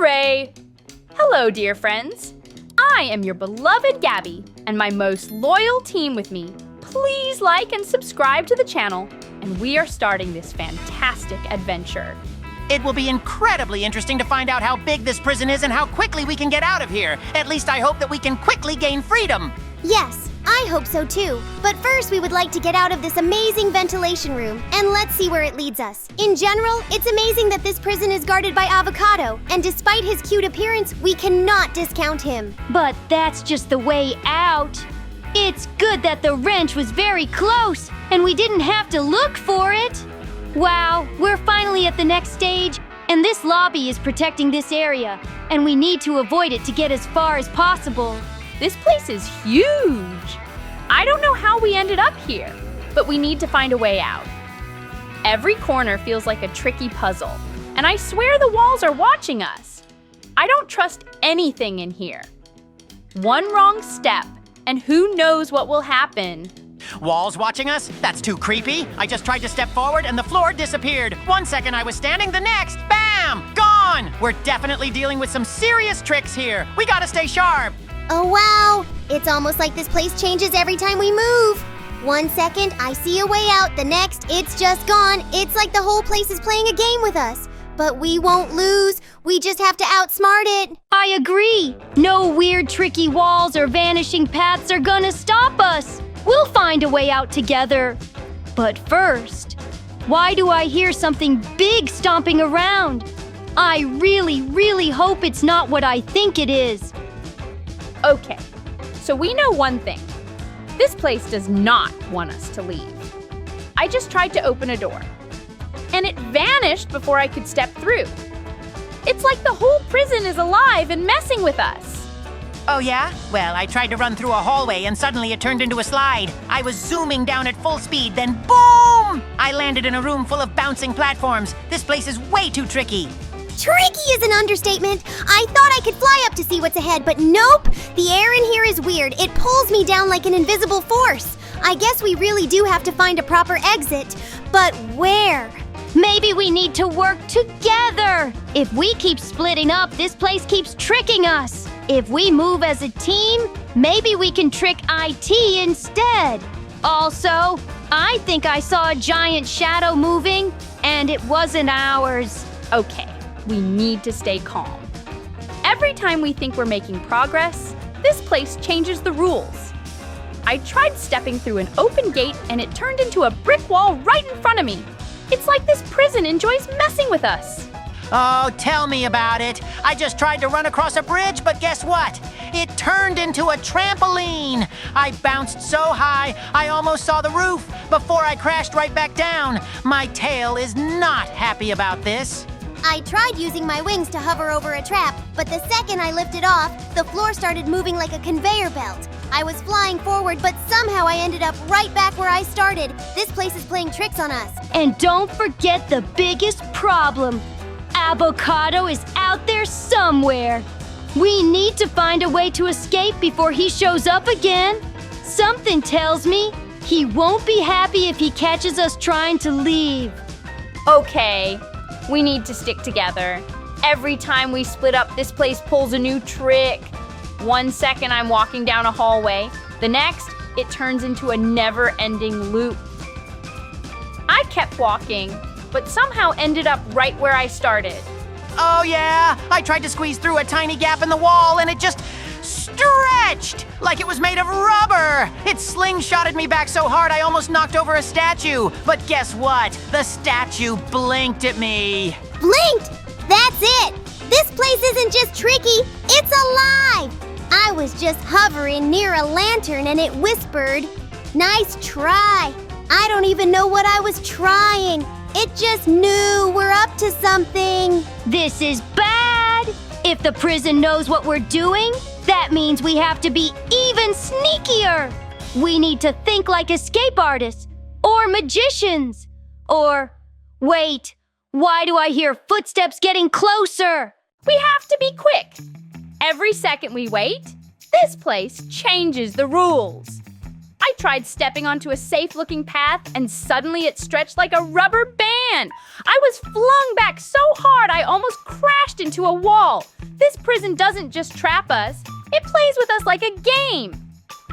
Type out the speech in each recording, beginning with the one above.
Hooray! Hello, dear friends. I am your beloved Gabby, and my most loyal team with me. Please like and subscribe to the channel, and we are starting this fantastic adventure. It will be incredibly interesting to find out how big this prison is and how quickly we can get out of here. At least I hope that we can quickly gain freedom. Yes, I hope so too. But first we would like to get out of this amazing ventilation room, and let's see where it leads us. In general, it's amazing that this prison is guarded by Avocado, and despite his cute appearance, we cannot discount him. But that's just the way out. It's good that the wrench was very close, and we didn't have to look for it. Wow, we're finally at the next stage, and this lobby is protecting this area, and we need to avoid it to get as far as possible. This place is huge. I don't know how we ended up here, but we need to find a way out. Every corner feels like a tricky puzzle, and I swear the walls are watching us. I don't trust anything in here. One wrong step, and who knows what will happen. Walls watching us? That's too creepy. I just tried to step forward and the floor disappeared. 1 second I was standing, the next, bam, gone! We're definitely dealing with some serious tricks here. We gotta stay sharp. Oh wow, it's almost like this place changes every time we move. 1 second, I see a way out, the next, it's just gone. It's like the whole place is playing a game with us. But we won't lose, we just have to outsmart it. I agree. No weird tricky walls or vanishing paths are gonna stop us. We'll find a way out together. But first, why do I hear something big stomping around? I really hope it's not what I think it is. Okay, so we know one thing. This place does not want us to leave. I just tried to open a door, and it vanished before I could step through. It's like the whole prison is alive and messing with us. Oh yeah? Well, I tried to run through a hallway and suddenly it turned into a slide. I was zooming down at full speed, then boom! I landed in a room full of bouncing platforms. This place is way too tricky. Tricky is an understatement. I thought I could fly up to see what's ahead, but nope. The air in here is weird. It pulls me down like an invisible force. I guess we really do have to find a proper exit. But where? Maybe we need to work together. If we keep splitting up, this place keeps tricking us. If we move as a team, maybe we can trick IT instead. Also, I think I saw a giant shadow moving, and it wasn't ours. Okay, we need to stay calm. Every time we think we're making progress, this place changes the rules. I tried stepping through an open gate and it turned into a brick wall right in front of me. It's like this prison enjoys messing with us. Oh, tell me about it. I just tried to run across a bridge, but guess what? It turned into a trampoline. I bounced so high, I almost saw the roof before I crashed right back down. My tail is not happy about this. I tried using my wings to hover over a trap, but the second I lifted off, the floor started moving like a conveyor belt. I was flying forward, but somehow I ended up right back where I started. This place is playing tricks on us. And don't forget the biggest problem. Avocado is out there somewhere. We need to find a way to escape before he shows up again. Something tells me he won't be happy if he catches us trying to leave. Okay, we need to stick together. Every time we split up, this place pulls a new trick. 1 second I'm walking down a hallway. The next, it turns into a never-ending loop. I kept walking, but somehow ended up right where I started. Oh yeah, I tried to squeeze through a tiny gap in the wall and it just stretched like it was made of rubber. It slingshotted me back so hard I almost knocked over a statue. But guess what? The statue blinked at me. Blinked! That's it! This place isn't just tricky, it's alive! I was just hovering near a lantern and it whispered, "Nice try." I don't even know what I was trying. It just knew we're up to something. This is bad. If the prison knows what we're doing, that means we have to be even sneakier. We need to think like escape artists or magicians. Or, wait, why do I hear footsteps getting closer? We have to be quick. Every second we wait, this place changes the rules. I tried stepping onto a safe-looking path, and suddenly it stretched like a rubber band. I was flung back so hard I almost crashed into a wall. This prison doesn't just trap us, it plays with us like a game.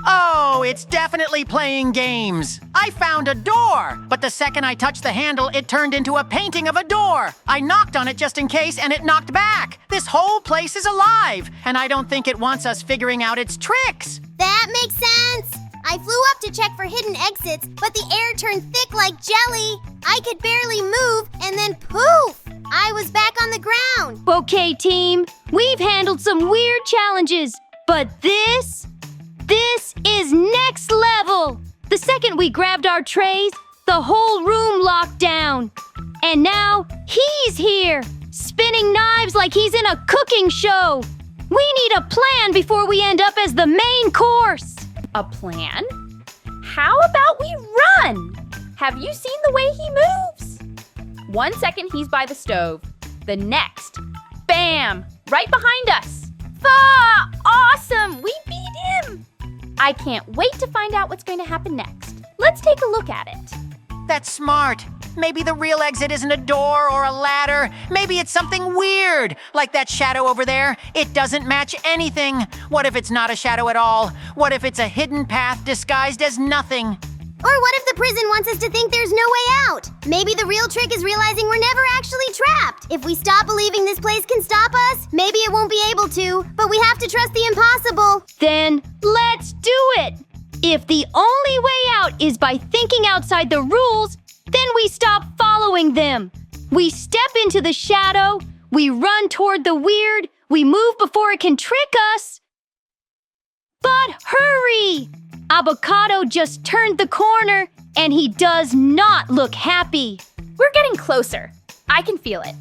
Oh, it's definitely playing games. I found a door, but the second I touched the handle, it turned into a painting of a door. I knocked on it just in case, and it knocked back. This whole place is alive, and I don't think it wants us figuring out its tricks. That makes sense. I flew up to check for hidden exits, but the air turned thick like jelly. I could barely move, and then poof! I was back on the ground. Okay, team, we've handled some weird challenges, but this is next level. The second we grabbed our trays, the whole room locked down. And now he's here, spinning knives like he's in a cooking show. We need a plan before we end up as the main course. A plan? How about we run? Have you seen the way he moves? 1 second he's by the stove. The next, bam, right behind us. Ah, awesome, we beat him. I can't wait to find out what's going to happen next. Let's take a look at it. That's smart. Maybe the real exit isn't a door or a ladder. Maybe it's something weird, like that shadow over there. It doesn't match anything. What if it's not a shadow at all? What if it's a hidden path disguised as nothing? Or what if the prison wants us to think there's no way out? Maybe the real trick is realizing we're never actually trapped. If we stop believing this place can stop us, maybe it won't be able to, but we have to trust the impossible. Then let's do it! If the only way out is by thinking outside the rules, then we stop following them. We step into the shadow, we run toward the weird, we move before it can trick us. But hurry! Avocado just turned the corner, and he does not look happy. We're getting closer. I can feel it.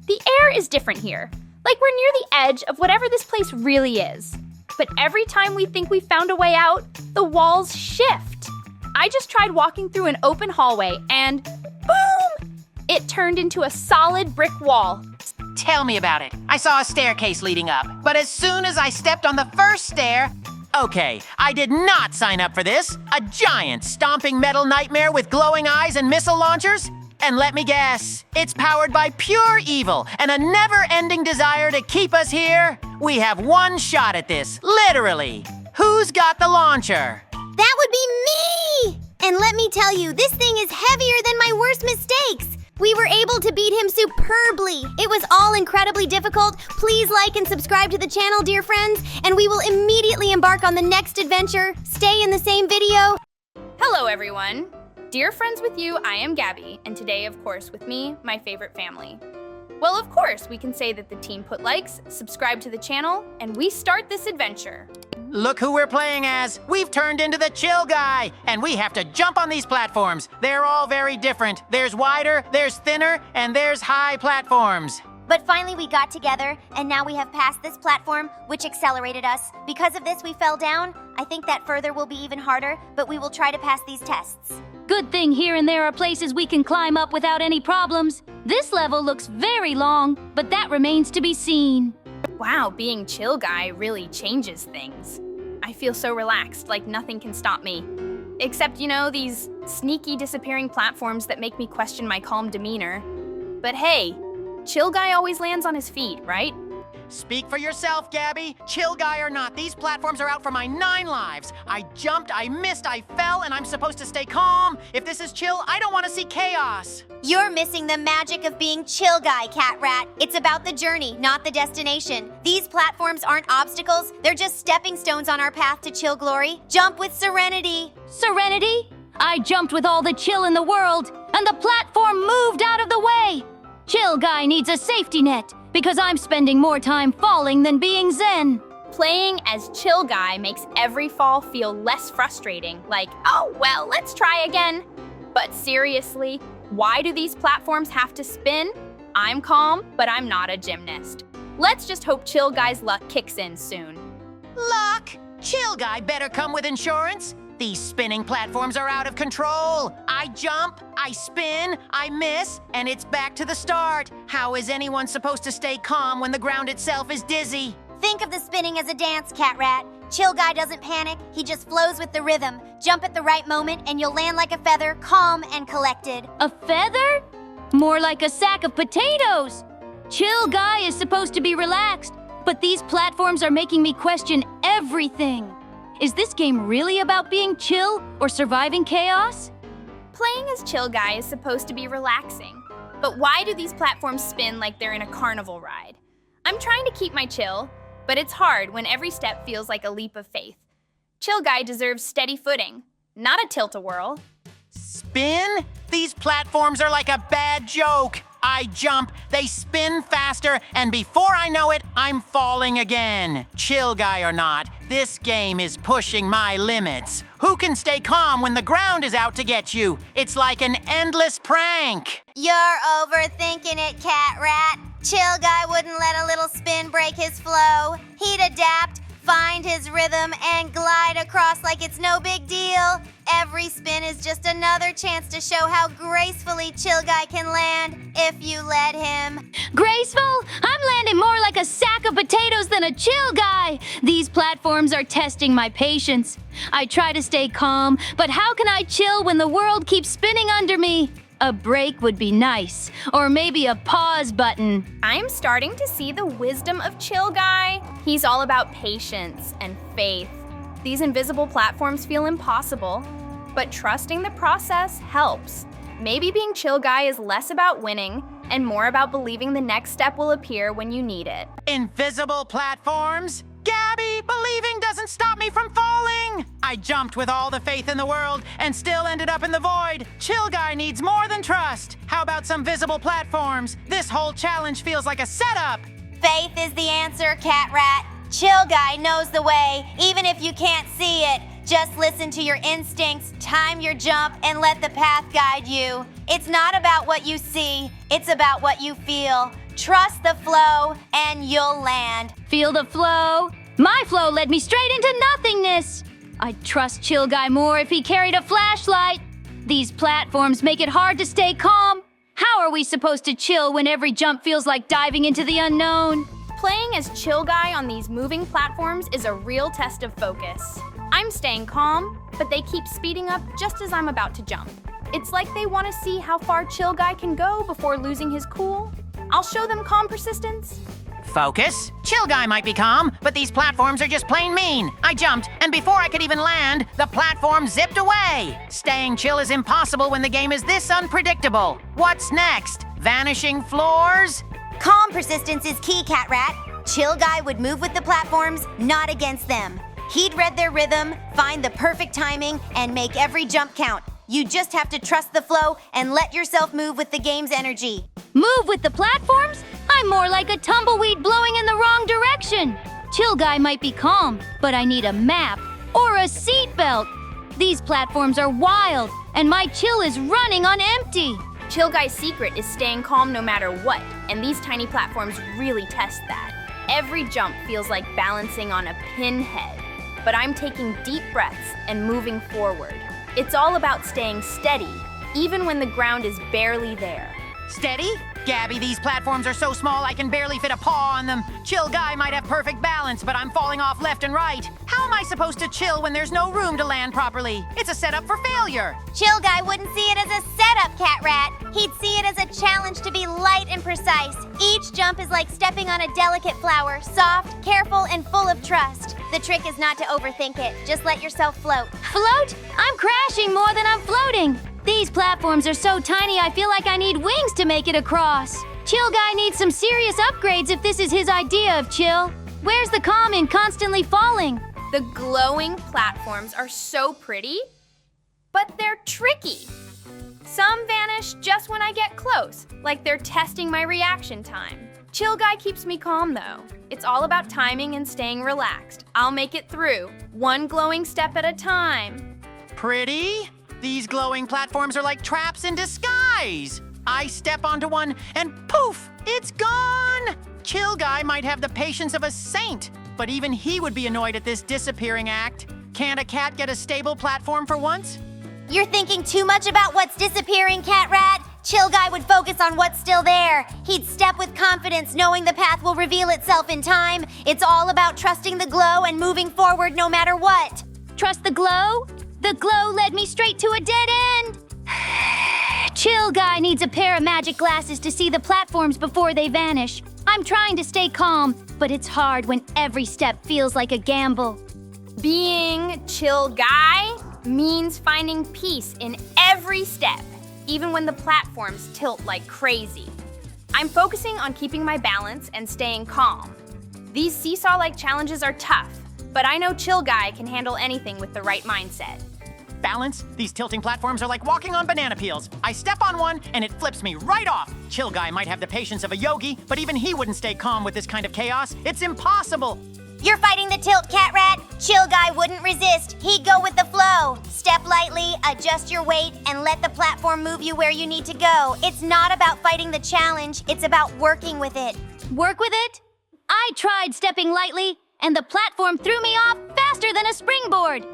The air is different here, like we're near the edge of whatever this place really is. But every time we think we found a way out, the walls shift. I just tried walking through an open hallway and boom! It turned into a solid brick wall. Tell me about it. I saw a staircase leading up, but as soon as I stepped on the first stair... Okay, I did not sign up for this. A giant stomping metal nightmare with glowing eyes and missile launchers? And let me guess, it's powered by pure evil and a never-ending desire to keep us here? We have one shot at this, literally. Who's got the launcher? That would be me! And let me tell you, this thing is heavier than my worst mistakes. We were able to beat him superbly. It was all incredibly difficult. Please like and subscribe to the channel, dear friends, and we will immediately embark on the next adventure. Stay in the same video. Hello, everyone. Dear friends with you, I am Gabby, and today, of course, with me, my favorite family. Well, of course, we can say that the team put likes, subscribe to the channel, and we start this adventure. Look who we're playing as. We've turned into the chill guy, and we have to jump on these platforms. They're all very different. There's wider, there's thinner, and there's high platforms. But finally we got together, and now we have passed this platform, which accelerated us. Because of this, we fell down. I think that further will be even harder, but we will try to pass these tests. Good thing here and there are places we can climb up without any problems. This level looks very long, but that remains to be seen. Wow, being chill guy really changes things. I feel so relaxed, like nothing can stop me. Except, these sneaky disappearing platforms that make me question my calm demeanor. But hey, chill guy always lands on his feet, right? Speak for yourself, Gabby. Chill guy or not, these platforms are out for my 9 lives. I jumped, I missed, I fell, and I'm supposed to stay calm. If this is chill, I don't want to see chaos. You're missing the magic of being chill guy, Catrat. It's about the journey, not the destination. These platforms aren't obstacles, they're just stepping stones on our path to chill glory. Jump with serenity. Serenity? I jumped with all the chill in the world, and the platform moved out of the way. Chill guy needs a safety net, because I'm spending more time falling than being zen. Playing as chill guy makes every fall feel less frustrating, like, oh, well, let's try again. But seriously, why do these platforms have to spin? I'm calm, but I'm not a gymnast. Let's just hope chill guy's luck kicks in soon. Luck? Chill guy better come with insurance. These spinning platforms are out of control. I jump, I spin, I miss, and it's back to the start. How is anyone supposed to stay calm when the ground itself is dizzy? Think of the spinning as a dance, Catrat. Chill guy doesn't panic, he just flows with the rhythm. Jump at the right moment and you'll land like a feather, calm and collected. A feather? More like a sack of potatoes. Chill Guy is supposed to be relaxed, but these platforms are making me question everything. Is this game really about being chill or surviving chaos? Playing as Chill Guy is supposed to be relaxing. But why do these platforms spin like they're in a carnival ride? I'm trying to keep my chill, but it's hard when every step feels like a leap of faith. Chill Guy deserves steady footing, not a tilt-a-whirl. Spin? These platforms are like a bad joke. I jump, they spin faster, and before I know it, I'm falling again. Chill Guy or not, this game is pushing my limits. Who can stay calm when the ground is out to get you? It's like an endless prank. You're overthinking it, Catrat. Chill Guy wouldn't let a little spin break his flow. He'd adapt, find his rhythm, and glide across like it's no big deal. Every spin is just another chance to show how gracefully Chill Guy can land if you let him. Graceful? I'm landing more like a sack of potatoes than a chill guy. These platforms are testing my patience. I try to stay calm, but how can I chill when the world keeps spinning under me? A break would be nice, or maybe a pause button. I'm starting to see the wisdom of Chill Guy. He's all about patience and faith. These invisible platforms feel impossible, but trusting the process helps. Maybe being Chill Guy is less about winning and more about believing the next step will appear when you need it. Invisible platforms? Gabby, believing doesn't stop me from falling. I jumped with all the faith in the world and still ended up in the void. Chill Guy needs more than trust. How about some visible platforms? This whole challenge feels like a setup. Faith is the answer, Catrat. Chill Guy knows the way, even if you can't see it. Just listen to your instincts, time your jump, and let the path guide you. It's not about what you see, it's about what you feel. Trust the flow, and you'll land. Feel the flow? My flow led me straight into nothingness. I'd trust Chill Guy more if he carried a flashlight. These platforms make it hard to stay calm. How are we supposed to chill when every jump feels like diving into the unknown? Playing as Chill Guy on these moving platforms is a real test of focus. I'm staying calm, but they keep speeding up just as I'm about to jump. It's like they want to see how far Chill Guy can go before losing his cool. I'll show them calm persistence. Focus. Chill Guy might be calm, but these platforms are just plain mean. I jumped, and before I could even land, the platform zipped away. Staying chill is impossible when the game is this unpredictable. What's next? Vanishing floors? Calm persistence is key, Catrat. Chill Guy would move with the platforms, not against them. He'd read their rhythm, find the perfect timing, and make every jump count. You just have to trust the flow and let yourself move with the game's energy. Move with the platforms? I'm more like a tumbleweed blowing in the wrong direction. Chill Guy might be calm, but I need a map or a seatbelt. These platforms are wild, and my chill is running on empty. Chill Guy's secret is staying calm no matter what, and these tiny platforms really test that. Every jump feels like balancing on a pinhead, but I'm taking deep breaths and moving forward. It's all about staying steady, even when the ground is barely there. Steady? Gabby, these platforms are so small I can barely fit a paw on them. Chill Guy might have perfect balance, but I'm falling off left and right. How am I supposed to chill when there's no room to land properly? It's a setup for failure. Chill Guy wouldn't see it as a setup, Catrat. He'd see it as a challenge to be light and precise. Each jump is like stepping on a delicate flower, soft, careful, and full of trust. The trick is not to overthink it. Just let yourself float. Float? I'm crashing more than I'm floating. These platforms are so tiny I feel like I need wings to make it across. Chill Guy needs some serious upgrades if this is his idea of chill. Where's the calm in constantly falling? The glowing platforms are so pretty, but they're tricky. Some vanish just when I get close, like they're testing my reaction time. Chill Guy keeps me calm though. It's all about timing and staying relaxed. I'll make it through, one glowing step at a time. Pretty? These glowing platforms are like traps in disguise. I step onto one and poof, it's gone. Chill Guy might have the patience of a saint, but even he would be annoyed at this disappearing act. Can't a cat get a stable platform for once? You're thinking too much about what's disappearing, Catrat. Chill Guy would focus on what's still there. He'd step with confidence, knowing the path will reveal itself in time. It's all about trusting the glow and moving forward no matter what. Trust the glow? The glow led me straight to a dead end. Chill Guy needs a pair of magic glasses to see the platforms before they vanish. I'm trying to stay calm, but it's hard when every step feels like a gamble. Being Chill Guy means finding peace in every step, even when the platforms tilt like crazy. I'm focusing on keeping my balance and staying calm. These seesaw-like challenges are tough, but I know Chill Guy can handle anything with the right mindset. Balance? These tilting platforms are like walking on banana peels. I step on one, and it flips me right off. Chill Guy might have the patience of a yogi, but even he wouldn't stay calm with this kind of chaos. It's impossible. You're fighting the tilt, Catrat. Chill Guy wouldn't resist. He'd go with the flow. Step lightly, adjust your weight, and let the platform move you where you need to go. It's not about fighting the challenge, it's about working with it. Work with it? I tried stepping lightly, and the platform threw me off faster than a springboard.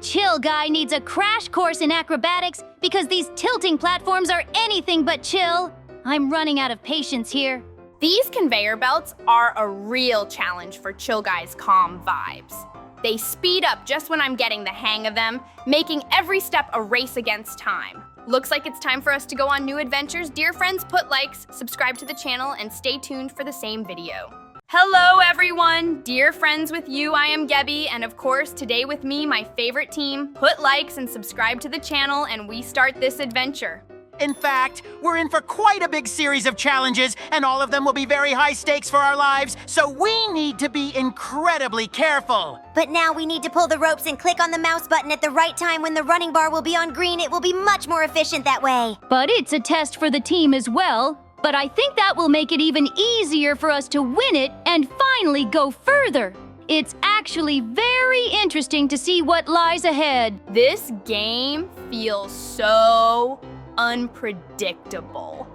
Chill Guy needs a crash course in acrobatics because these tilting platforms are anything but chill. I'm running out of patience here. These conveyor belts are a real challenge for Chill Guy's calm vibes. They speed up just when I'm getting the hang of them, making every step a race against time. Looks like it's time for us to go on new adventures. Dear friends, put likes, subscribe to the channel, and stay tuned for the same video. Hello everyone! Dear friends, with you I am Gabby, and of course today with me my favorite team. Put likes and subscribe to the channel and we start this adventure. In fact, we're in for quite a big series of challenges, and all of them will be very high stakes for our lives, so we need to be incredibly careful. But now we need to pull the ropes and click on the mouse button at the right time when the running bar will be on green. It will be much more efficient that way. But it's a test for the team as well. But I think that will make it even easier for us to win it and finally go further. It's actually very interesting to see what lies ahead. This game feels so unpredictable.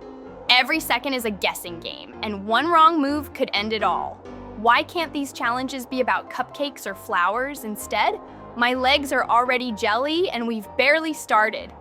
Every second is a guessing game, and one wrong move could end it all. Why can't these challenges be about cupcakes or flowers instead? My legs are already jelly, and we've barely started.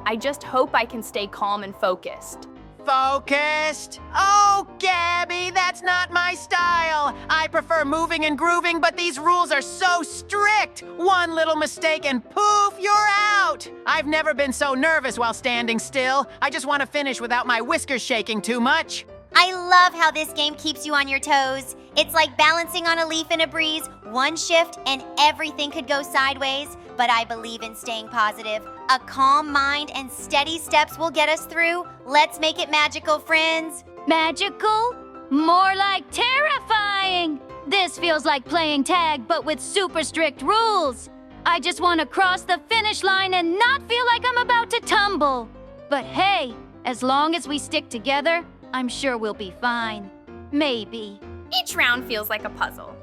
I just hope I can stay calm and focused. Focused? Oh, Gabby, that's not my style. I prefer moving and grooving, but these rules are so strict. One little mistake and poof, you're out. I've never been so nervous while standing still. I just want to finish without my whiskers shaking too much. I love how this game keeps you on your toes. It's like balancing on a leaf in a breeze. One shift and everything could go sideways, but I believe in staying positive. A calm mind and steady steps will get us through. Let's make it magical, friends. Magical? More like terrifying. This feels like playing tag, but with super strict rules. I just want to cross the finish line and not feel like I'm about to tumble. But hey, as long as we stick together, I'm sure we'll be fine. Maybe. Each round feels like a puzzle,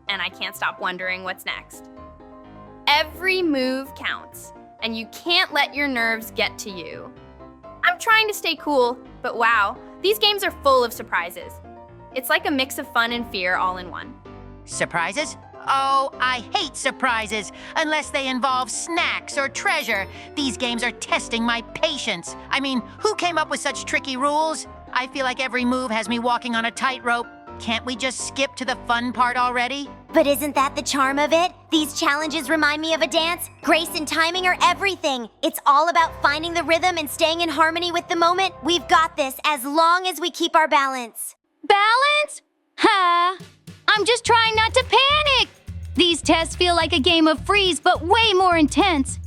and I can't stop wondering what's next. Every move counts, and you can't let your nerves get to you. I'm trying to stay cool, but wow, these games are full of surprises. It's like a mix of fun and fear all in one. Surprises? Oh, I hate surprises, unless they involve snacks or treasure. These games are testing my patience. I mean, who came up with such tricky rules? I feel like every move has me walking on a tightrope. Can't we just skip to the fun part already? But isn't that the charm of it? These challenges remind me of a dance. Grace and timing are everything. It's all about finding the rhythm and staying in harmony with the moment. We've got this as long as we keep our balance. Balance? Ha! I'm just trying not to panic. These tests feel like a game of freeze, but way more intense.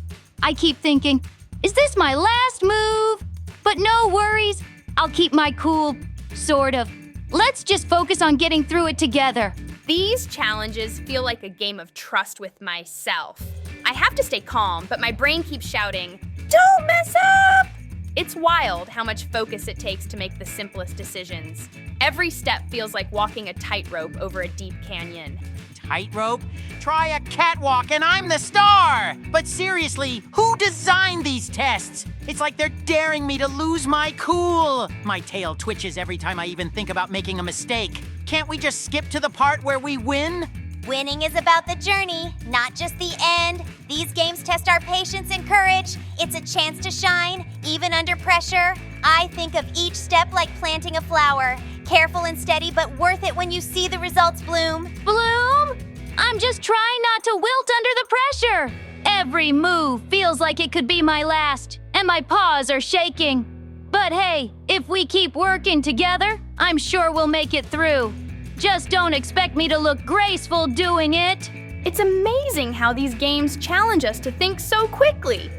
I keep thinking, is this my last move? But no worries. I'll keep my cool, sort of. Let's just focus on getting through it together. These challenges feel like a game of trust with myself. I have to stay calm, but my brain keeps shouting, "Don't mess up!" It's wild how much focus it takes to make the simplest decisions. Every step feels like walking a tightrope over a deep canyon. Tightrope? Try a catwalk and I'm the star! But seriously, who designed these tests? It's like they're daring me to lose my cool. My tail twitches every time I even think about making a mistake. Can't we just skip to the part where we win? Winning is about the journey, not just the end. These games test our patience and courage. It's a chance to shine, even under pressure. I think of each step like planting a flower. Careful and steady, but worth it when you see the results bloom. Bloom? I'm just trying not to wilt under the pressure. Every move feels like it could be my last, and my paws are shaking. But hey, if we keep working together, I'm sure we'll make it through. Just don't expect me to look graceful doing it. It's amazing how these games challenge us to think so quickly.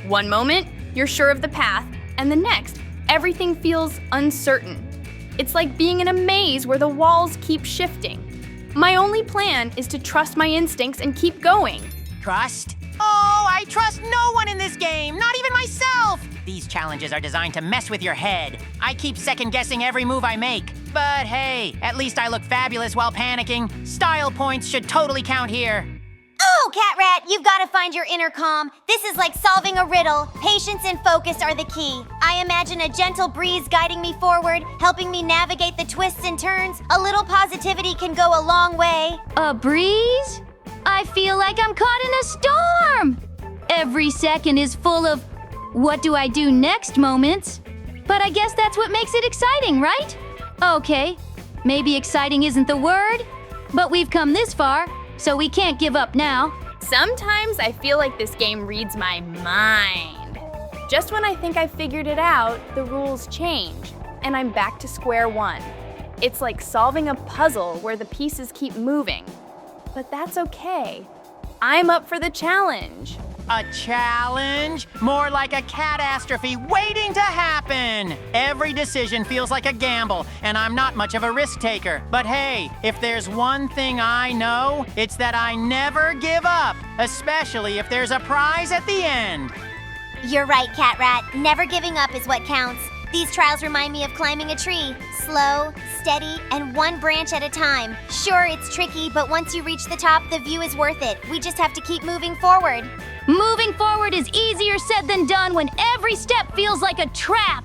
One moment, you're sure of the path, and the next, everything feels uncertain. It's like being in a maze where the walls keep shifting. My only plan is to trust my instincts and keep going. Trust? Oh, I trust no one in this game, not even myself! These challenges are designed to mess with your head. I keep second-guessing every move I make. But hey, at least I look fabulous while panicking. Style points should totally count here. Oh, Catrat, you've got to find your inner calm. This is like solving a riddle. Patience and focus are the key. I imagine a gentle breeze guiding me forward, helping me navigate the twists and turns. A little positivity can go a long way. A breeze? I feel like I'm caught in a storm. Every second is full of what do I do next moments. But I guess that's what makes it exciting, right? Okay, maybe exciting isn't the word, but we've come this far, so we can't give up now. Sometimes I feel like this game reads my mind. Just when I think I've figured it out, the rules change, and I'm back to square one. It's like solving a puzzle where the pieces keep moving. But that's okay. I'm up for the challenge. A challenge? More like a catastrophe waiting to happen! Every decision feels like a gamble, and I'm not much of a risk taker. But hey, if there's one thing I know, it's that I never give up, especially if there's a prize at the end. You're right, Catrat. Never giving up is what counts. These trials remind me of climbing a tree. Slow, steady, and one branch at a time. Sure, it's tricky, but once you reach the top, the view is worth it. We just have to keep moving forward. Moving forward is easier said than done when every step feels like a trap.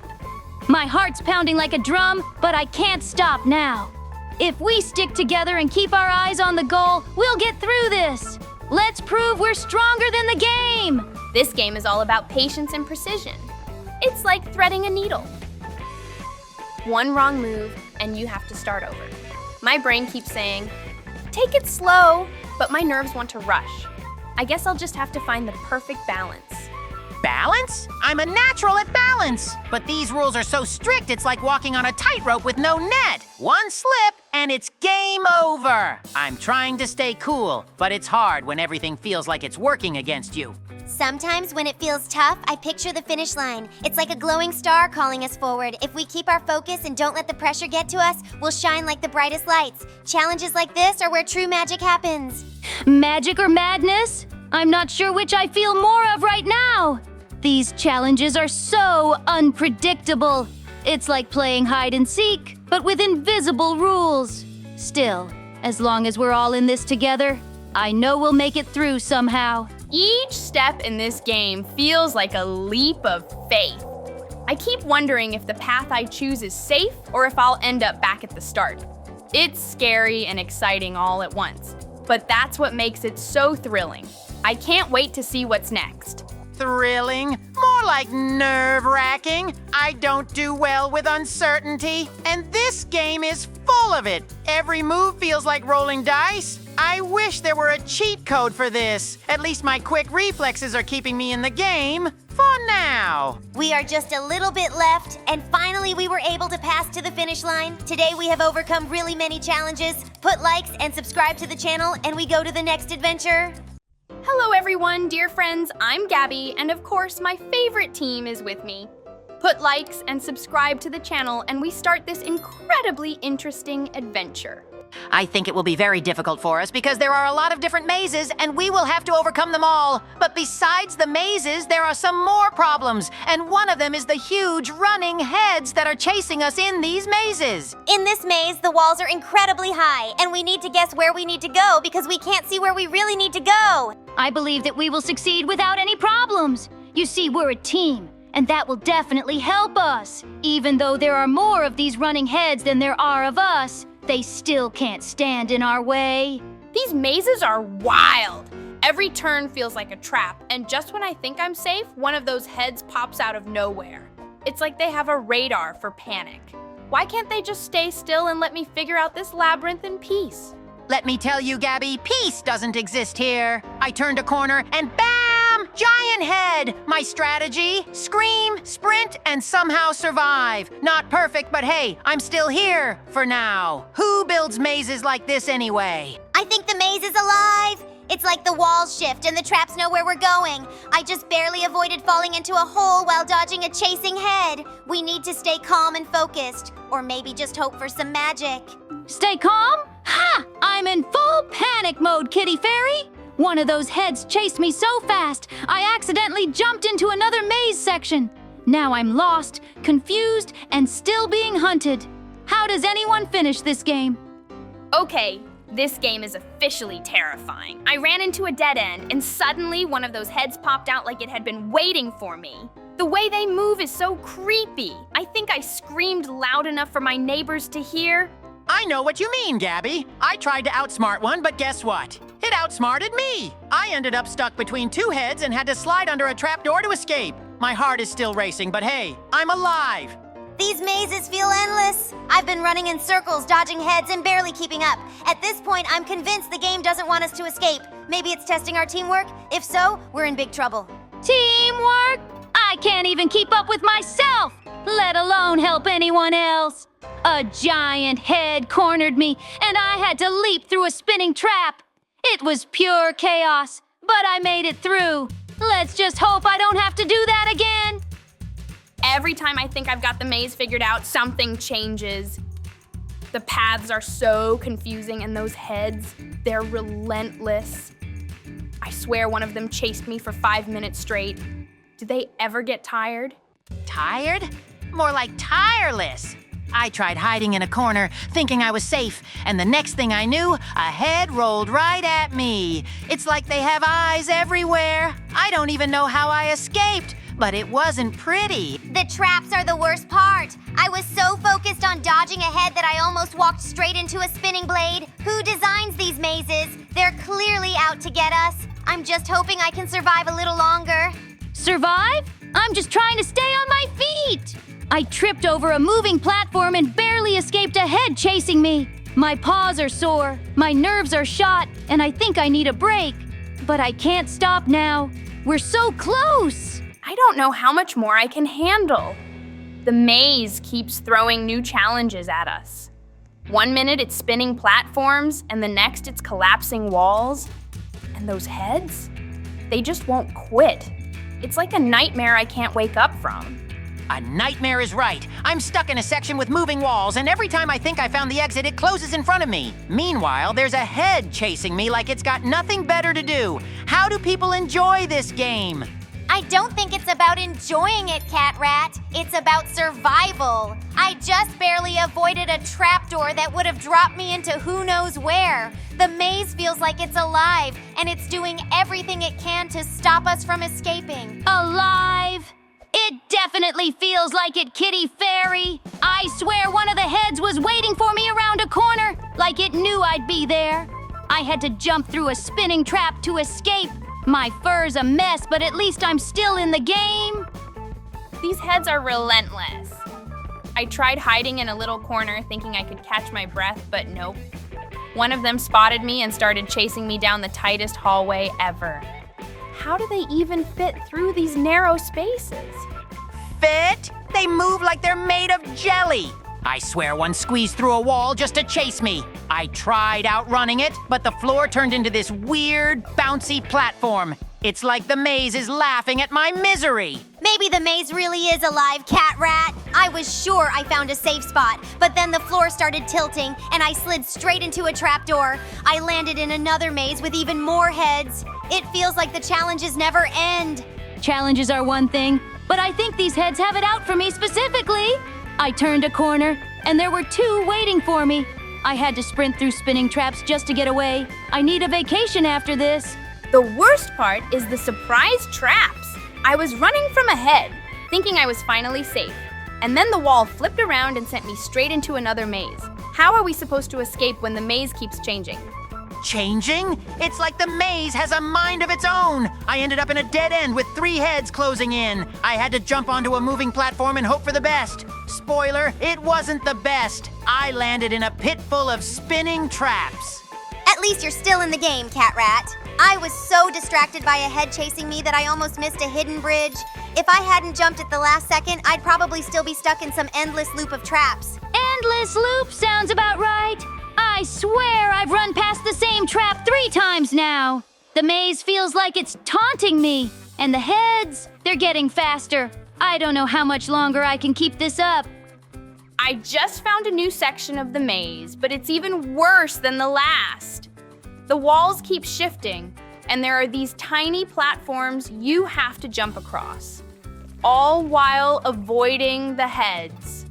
My heart's pounding like a drum, but I can't stop now. If we stick together and keep our eyes on the goal, we'll get through this. Let's prove we're stronger than the game. This game is all about patience and precision. It's like threading a needle. One wrong move, and you have to start over. My brain keeps saying, take it slow, but my nerves want to rush. I guess I'll just have to find the perfect balance. Balance? I'm a natural at balance. But these rules are so strict, it's like walking on a tightrope with no net. One slip, and it's game over. I'm trying to stay cool, but it's hard when everything feels like it's working against you. Sometimes when it feels tough, I picture the finish line. It's like a glowing star calling us forward. If we keep our focus and don't let the pressure get to us, we'll shine like the brightest lights. Challenges like this are where true magic happens. Magic or madness? I'm not sure which I feel more of right now. These challenges are so unpredictable. It's like playing hide and seek, but with invisible rules. Still, as long as we're all in this together, I know we'll make it through somehow. Each step in this game feels like a leap of faith. I keep wondering if the path I choose is safe or if I'll end up back at the start. It's scary and exciting all at once, but that's what makes it so thrilling. I can't wait to see what's next. Thrilling? More like nerve-wracking. I don't do well with uncertainty, and this game is full of it. Every move feels like rolling dice. I wish there were a cheat code for this. At least my quick reflexes are keeping me in the game for now. We are just a little bit left, and finally we were able to pass to the finish line. Today we have overcome really many challenges. Put likes and subscribe to the channel, and we go to the next adventure. Hello everyone, dear friends, I'm Gabby, and of course my favorite team is with me. Put likes and subscribe to the channel, and we start this incredibly interesting adventure. I think it will be very difficult for us because there are a lot of different mazes and we will have to overcome them all. But besides the mazes, there are some more problems, and one of them is the huge running heads that are chasing us in these mazes. In this maze, the walls are incredibly high, and we need to guess where we need to go because we can't see where we really need to go. I believe that we will succeed without any problems. You see, we're a team, and that will definitely help us. Even though there are more of these running heads than there are of us, they still can't stand in our way. These mazes are wild. Every turn feels like a trap, and just when I think I'm safe, one of those heads pops out of nowhere. It's like they have a radar for panic. Why can't they just stay still and let me figure out this labyrinth in peace? Let me tell you, Gabby, peace doesn't exist here. I turned a corner and bam! giant head! My strategy? Scream, sprint, and somehow survive. Not perfect, but hey, I'm still here for now. Who builds mazes like this anyway? I think the maze is alive. It's like the walls shift and the traps know where we're going. I just barely avoided falling into a hole while dodging a chasing head. We need to stay calm and focused, or maybe just hope for some magic. Stay calm? Ha! I'm in full panic mode, Kitty Fairy! One of those heads chased me so fast, I accidentally jumped into another maze section. Now I'm lost, confused, and still being hunted. How does anyone finish this game? Okay, this game is officially terrifying. I ran into a dead end, and suddenly one of those heads popped out like it had been waiting for me. The way they move is so creepy. I think I screamed loud enough for my neighbors to hear. I know what you mean, Gabby. I tried to outsmart one, but guess what? It outsmarted me. I ended up stuck between two heads and had to slide under a trapdoor to escape. My heart is still racing, but hey, I'm alive. These mazes feel endless. I've been running in circles, dodging heads, and barely keeping up. At this point, I'm convinced the game doesn't want us to escape. Maybe it's testing our teamwork? If so, we're in big trouble. Teamwork? I can't even keep up with myself, let alone help anyone else. A giant head cornered me, and I had to leap through a spinning trap. It was pure chaos, but I made it through. Let's just hope I don't have to do that again. Every time I think I've got the maze figured out, something changes. The paths are so confusing, and those heads, they're relentless. I swear one of them chased me for 5 minutes straight. Do they ever get tired? Tired? More like tireless. I tried hiding in a corner, thinking I was safe, and the next thing I knew, a head rolled right at me. It's like they have eyes everywhere. I don't even know how I escaped, but it wasn't pretty. The traps are the worst part. I was so focused on dodging a head that I almost walked straight into a spinning blade. Who designs these mazes? They're clearly out to get us. I'm just hoping I can survive a little longer. Survive? I'm just trying to stay on my feet. I tripped over a moving platform and barely escaped a head chasing me. My paws are sore, my nerves are shot, and I think I need a break. But I can't stop now. We're so close. I don't know how much more I can handle. The maze keeps throwing new challenges at us. 1 minute it's spinning platforms, and the next it's collapsing walls. And those heads? They just won't quit. It's like a nightmare I can't wake up from. A nightmare is right. I'm stuck in a section with moving walls, and every time I think I found the exit, it closes in front of me. Meanwhile, there's a head chasing me like it's got nothing better to do. How do people enjoy this game? I don't think it's about enjoying it, Catrat. It's about survival. I just barely avoided a trapdoor that would have dropped me into who knows where. The maze feels like it's alive, and it's doing everything it can to stop us from escaping. Alive? It definitely feels like it, Kitty Fairy. I swear one of the heads was waiting for me around a corner, like it knew I'd be there. I had to jump through a spinning trap to escape. My fur's a mess, but at least I'm still in the game. These heads are relentless. I tried hiding in a little corner thinking I could catch my breath, but nope. One of them spotted me and started chasing me down the tightest hallway ever. How do they even fit through these narrow spaces? Fit? They move like they're made of jelly. I swear one squeezed through a wall just to chase me. I tried outrunning it, but the floor turned into this weird, bouncy platform. It's like the maze is laughing at my misery. Maybe the maze really is alive, Catrat. I was sure I found a safe spot, but then the floor started tilting and I slid straight into a trapdoor. I landed in another maze with even more heads. It feels like the challenges never end. Challenges are one thing, but I think these heads have it out for me specifically. I turned a corner, and there were two waiting for me. I had to sprint through spinning traps just to get away. I need a vacation after this. The worst part is the surprise traps. I was running from a head, thinking I was finally safe. And then the wall flipped around and sent me straight into another maze. How are we supposed to escape when the maze keeps changing? Changing? It's like the maze has a mind of its own. I ended up in a dead end with 3 heads closing in. I had to jump onto a moving platform and hope for the best. Spoiler, it wasn't the best. I landed in a pit full of spinning traps. At least you're still in the game, Catrat. I was so distracted by a head chasing me that I almost missed a hidden bridge. If I hadn't jumped at the last second, I'd probably still be stuck in some endless loop of traps. Endless loop sounds about right. I swear I've run past the same trap 3 times now. The maze feels like it's taunting me. And the heads, they're getting faster. I don't know how much longer I can keep this up. I just found a new section of the maze, but it's even worse than the last. The walls keep shifting, and there are these tiny platforms you have to jump across, all while avoiding the heads.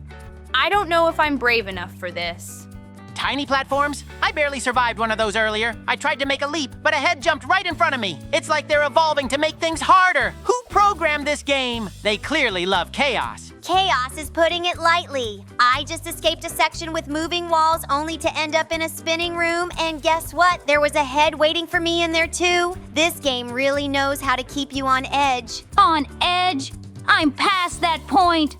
I don't know if I'm brave enough for this. Tiny platforms? I barely survived one of those earlier. I tried to make a leap, but a head jumped right in front of me. It's like they're evolving to make things harder. Who programmed this game? They clearly love chaos. Chaos is putting it lightly. I just escaped a section with moving walls only to end up in a spinning room, and guess what? There was a head waiting for me in there too. This game really knows how to keep you on edge. On edge? I'm past that point.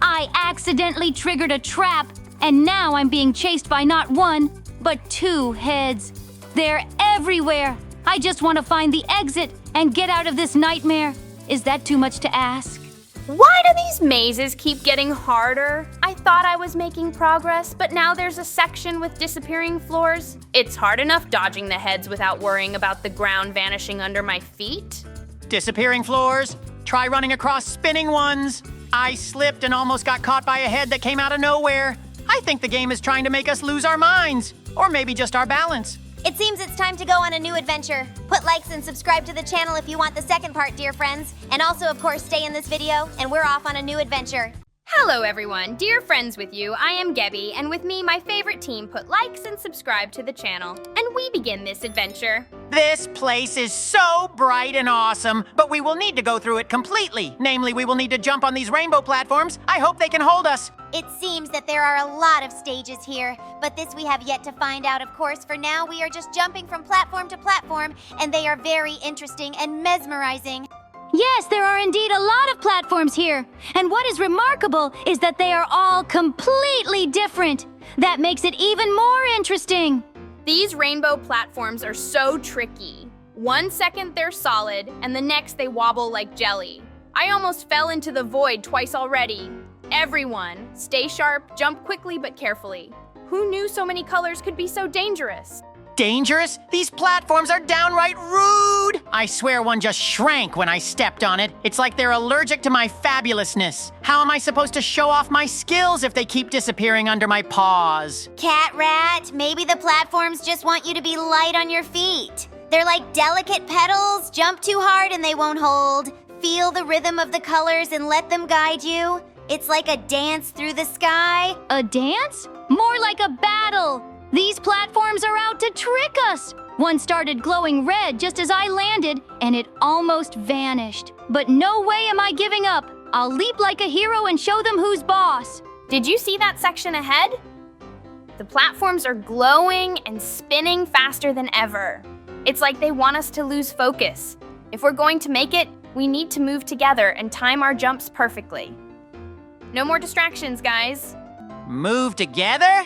I accidentally triggered a trap, and now I'm being chased by not 1, but 2 heads. They're everywhere. I just want to find the exit and get out of this nightmare. Is that too much to ask? Why do these mazes keep getting harder? I thought I was making progress, but now there's a section with disappearing floors. It's hard enough dodging the heads without worrying about the ground vanishing under my feet. Disappearing floors? Try running across spinning ones. I slipped and almost got caught by a head that came out of nowhere. I think the game is trying to make us lose our minds, or maybe just our balance. It seems it's time to go on a new adventure. Put likes and subscribe to the channel if you want the second part, dear friends. And also, of course, stay in this video, and we're off on a new adventure. Hello everyone, dear friends with you, I am Gabby, and with me, my favorite team put likes and subscribe to the channel. And we begin this adventure. This place is so bright and awesome, but we will need to go through it completely. Namely, we will need to jump on these rainbow platforms. I hope they can hold us. It seems that there are a lot of stages here, but this we have yet to find out, of course. For now, we are just jumping from platform to platform, and they are very interesting and mesmerizing. Yes, there are indeed a lot of platforms here. And what is remarkable is that they are all completely different. That makes it even more interesting. These rainbow platforms are so tricky. 1 second they're solid, and the next they wobble like jelly. I almost fell into the void twice already. Everyone, stay sharp, jump quickly but carefully. Who knew so many colors could be so dangerous? Dangerous? These platforms are downright rude! I swear one just shrank when I stepped on it. It's like they're allergic to my fabulousness. How am I supposed to show off my skills if they keep disappearing under my paws? Catrat, maybe the platforms just want you to be light on your feet. They're like delicate petals. Jump too hard and they won't hold. Feel the rhythm of the colors and let them guide you. It's like a dance through the sky. A dance? More like a battle. These platforms are out to trick us. One started glowing red just as I landed, and it almost vanished. But no way am I giving up. I'll leap like a hero and show them who's boss. Did you see that section ahead? The platforms are glowing and spinning faster than ever. It's like they want us to lose focus. If we're going to make it, we need to move together and time our jumps perfectly. No more distractions, guys. Move together?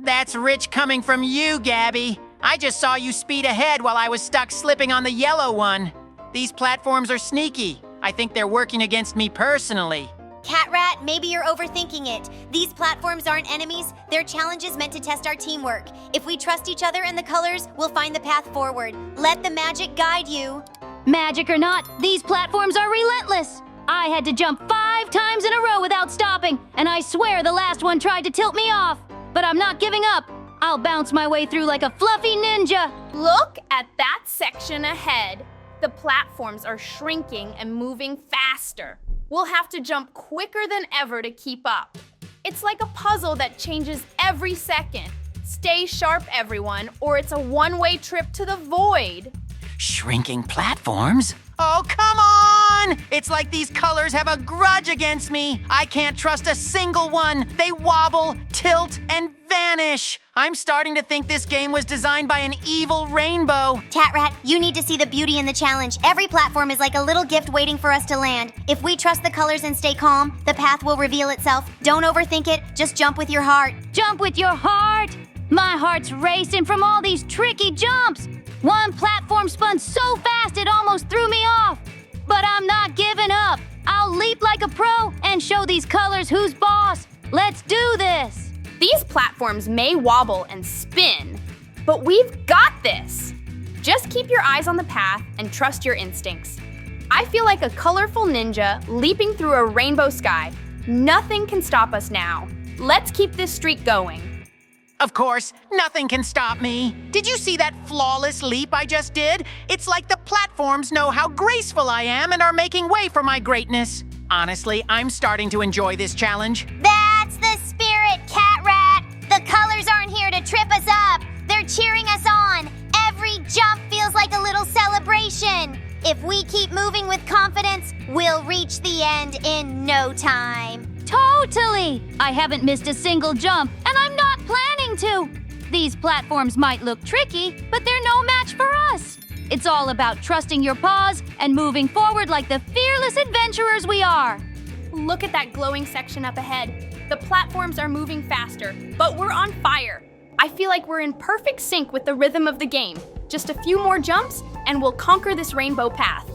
That's rich coming from you, Gabby. I just saw you speed ahead while I was stuck slipping on the yellow one. These platforms are sneaky. I think they're working against me personally. Catrat, maybe you're overthinking it. These platforms aren't enemies. They're challenges meant to test our teamwork. If we trust each other and the colors, we'll find the path forward. Let the magic guide you. Magic or not, these platforms are relentless. I had to jump 5 times in a row without stopping, and I swear the last one tried to tilt me off. But I'm not giving up. I'll bounce my way through like a fluffy ninja. Look at that section ahead. The platforms are shrinking and moving faster. We'll have to jump quicker than ever to keep up. It's like a puzzle that changes every second. Stay sharp, everyone, or it's a one-way trip to the void. Shrinking platforms? Oh, come on! It's like these colors have a grudge against me. I can't trust a single one. They wobble, tilt, and vanish. I'm starting to think this game was designed by an evil rainbow. Catrat, you need to see the beauty in the challenge. Every platform is like a little gift waiting for us to land. If we trust the colors and stay calm, the path will reveal itself. Don't overthink it, just jump with your heart. Jump with your heart? My heart's racing from all these tricky jumps. One platform spun run so fast it almost threw me off. But I'm not giving up. I'll leap like a pro and show these colors who's boss. Let's do this. These platforms may wobble and spin, but we've got this. Just keep your eyes on the path and trust your instincts. I feel like a colorful ninja leaping through a rainbow sky. Nothing can stop us now. Let's keep this streak going. Of course, nothing can stop me. Did you see that flawless leap I just did? It's like the platforms know how graceful I am and are making way for my greatness. Honestly, I'm starting to enjoy this challenge. That's the spirit, Catrat. The colors aren't here to trip us up. They're cheering us on. Every jump feels like a little celebration. If we keep moving with confidence, we'll reach the end in no time. Totally! I haven't missed a single jump, and I'm not planning to. These platforms might look tricky, but they're no match for us. It's all about trusting your paws and moving forward like the fearless adventurers we are. Look at that glowing section up ahead. The platforms are moving faster, but we're on fire. I feel like we're in perfect sync with the rhythm of the game. Just a few more jumps, and we'll conquer this rainbow path.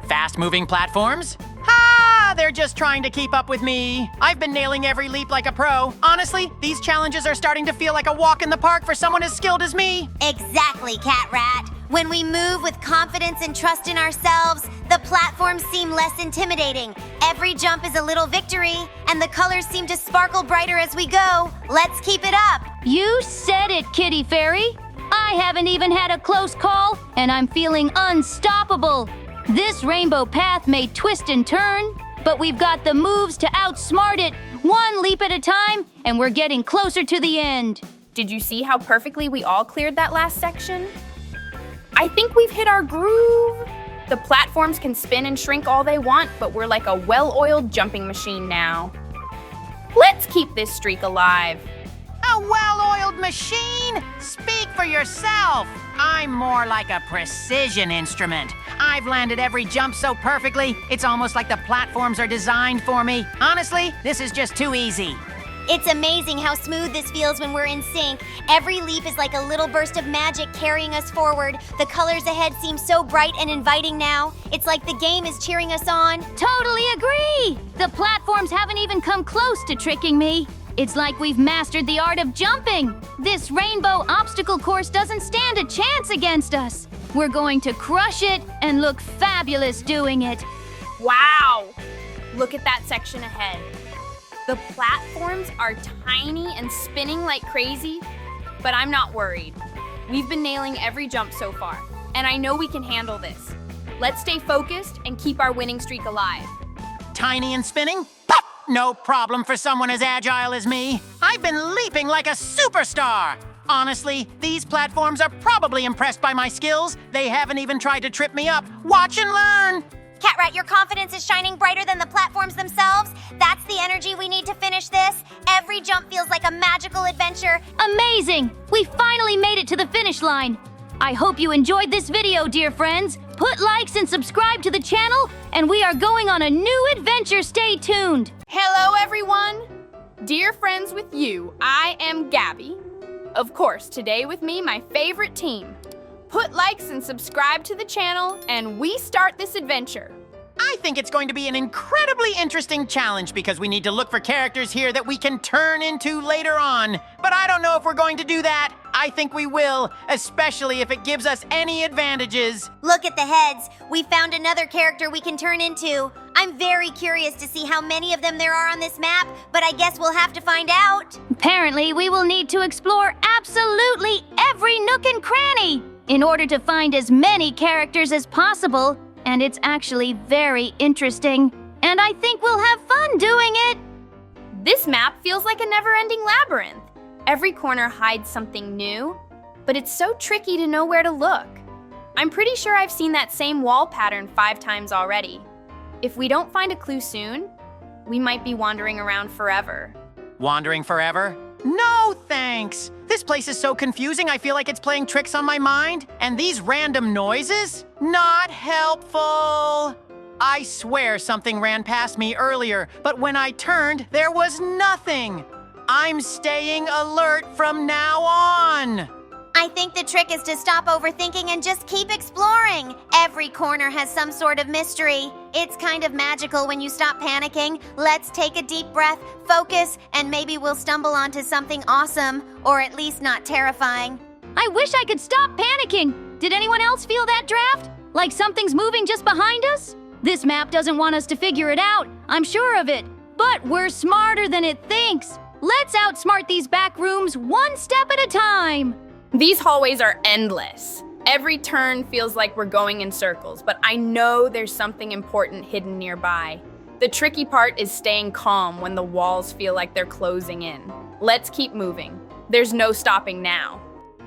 Fast-moving platforms? Ha! They're just trying to keep up with me. I've been nailing every leap like a pro. Honestly, these challenges are starting to feel like a walk in the park for someone as skilled as me. Exactly, Catrat. When we move with confidence and trust in ourselves, the platforms seem less intimidating. Every jump is a little victory, and the colors seem to sparkle brighter as we go. Let's keep it up. You said it, Kitty Fairy. I haven't even had a close call, and I'm feeling unstoppable. This rainbow path may twist and turn, but we've got the moves to outsmart it, one leap at a time, and we're getting closer to the end. Did you see how perfectly we all cleared that last section? I think we've hit our groove. The platforms can spin and shrink all they want, but we're like a well-oiled jumping machine now. Let's keep this streak alive. A well-oiled machine? Speak for yourself. I'm more like a precision instrument. I've landed every jump so perfectly, it's almost like the platforms are designed for me. Honestly, this is just too easy. It's amazing how smooth this feels when we're in sync. Every leap is like a little burst of magic carrying us forward. The colors ahead seem so bright and inviting now. It's like the game is cheering us on. Totally agree! The platforms haven't even come close to tricking me. It's like we've mastered the art of jumping. This rainbow obstacle course doesn't stand a chance against us. We're going to crush it and look fabulous doing it. Wow! Look at that section ahead. The platforms are tiny and spinning like crazy, but I'm not worried. We've been nailing every jump so far, and I know we can handle this. Let's stay focused and keep our winning streak alive. Tiny and spinning? Pop! No problem for someone as agile as me. I've been leaping like a superstar. Honestly, these platforms are probably impressed by my skills. They haven't even tried to trip me up. Watch and learn. Catrat, your confidence is shining brighter than the platforms themselves. That's the energy we need to finish this. Every jump feels like a magical adventure. Amazing! We finally made it to the finish line. I hope you enjoyed this video, dear friends. Put likes and subscribe to the channel, and we are going on a new adventure. Stay tuned. Hello, everyone. Dear friends with you, I am Gabby. Of course, today with me, my favorite team. Put likes and subscribe to the channel, and we start this adventure. I think it's going to be an incredibly interesting challenge because we need to look for characters here that we can turn into later on. But I don't know if we're going to do that. I think we will, especially if it gives us any advantages. Look at the heads. We found another character we can turn into. I'm very curious to see how many of them there are on this map, but I guess we'll have to find out. Apparently, we will need to explore absolutely every nook and cranny in order to find as many characters as possible. And it's actually very interesting, and I think we'll have fun doing it. This map feels like a never-ending labyrinth. Every corner hides something new, but it's so tricky to know where to look. I'm pretty sure I've seen that same wall pattern 5 times already. If we don't find a clue soon, we might be wandering around forever. Wandering forever? No, thanks. This place is so confusing, I feel like it's playing tricks on my mind. And these random noises? Not helpful. I swear something ran past me earlier, but when I turned, there was nothing. I'm staying alert from now on. I think the trick is to stop overthinking and just keep exploring. Every corner has some sort of mystery. It's kind of magical when you stop panicking. Let's take a deep breath, focus, and maybe we'll stumble onto something awesome, or at least not terrifying. I wish I could stop panicking. Did anyone else feel that draft? Like something's moving just behind us? This map doesn't want us to figure it out, I'm sure of it. But we're smarter than it thinks. Let's outsmart these back rooms one step at a time. These hallways are endless. Every turn feels like we're going in circles, but I know there's something important hidden nearby. The tricky part is staying calm when the walls feel like they're closing in. Let's keep moving. There's no stopping now.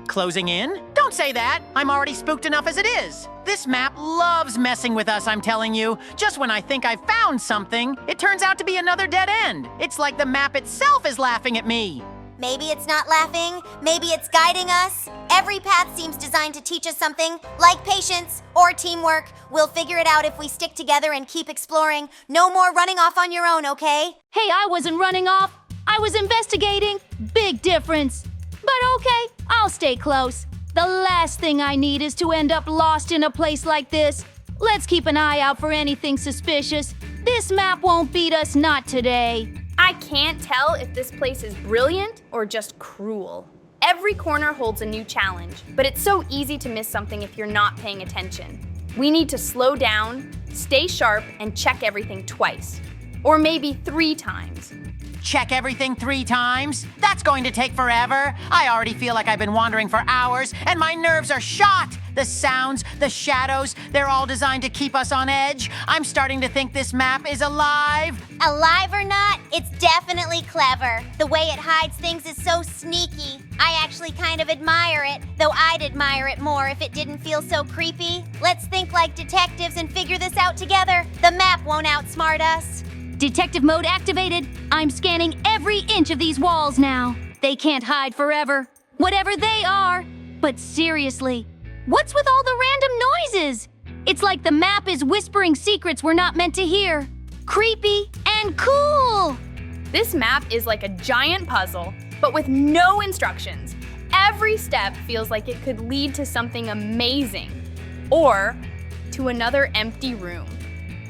Closing in? Don't say that. I'm already spooked enough as it is. This map loves messing with us, I'm telling you. Just when I think I've found something, it turns out to be another dead end. It's like the map itself is laughing at me. Maybe it's not laughing, maybe it's guiding us. Every path seems designed to teach us something, like patience or teamwork. We'll figure it out if we stick together and keep exploring. No more running off on your own, okay? Hey, I wasn't running off. I was investigating. Big difference. But okay, I'll stay close. The last thing I need is to end up lost in a place like this. Let's keep an eye out for anything suspicious. This map won't beat us, not today. I can't tell if this place is brilliant or just cruel. Every corner holds a new challenge, but it's so easy to miss something if you're not paying attention. We need to slow down, stay sharp, and check everything twice. Or maybe 3 times. Check everything 3 times? That's going to take forever. I already feel like I've been wandering for hours, and my nerves are shot. The sounds, the shadows, they're all designed to keep us on edge. I'm starting to think this map is alive. Alive or not, it's definitely clever. The way it hides things is so sneaky. I actually kind of admire it, though I'd admire it more if it didn't feel so creepy. Let's think like detectives and figure this out together. The map won't outsmart us. Detective mode activated. I'm scanning every inch of these walls now. They can't hide forever, whatever they are. But seriously, what's with all the random noises? It's like the map is whispering secrets we're not meant to hear. Creepy and cool. This map is like a giant puzzle, but with no instructions. Every step feels like it could lead to something amazing, or to another empty room.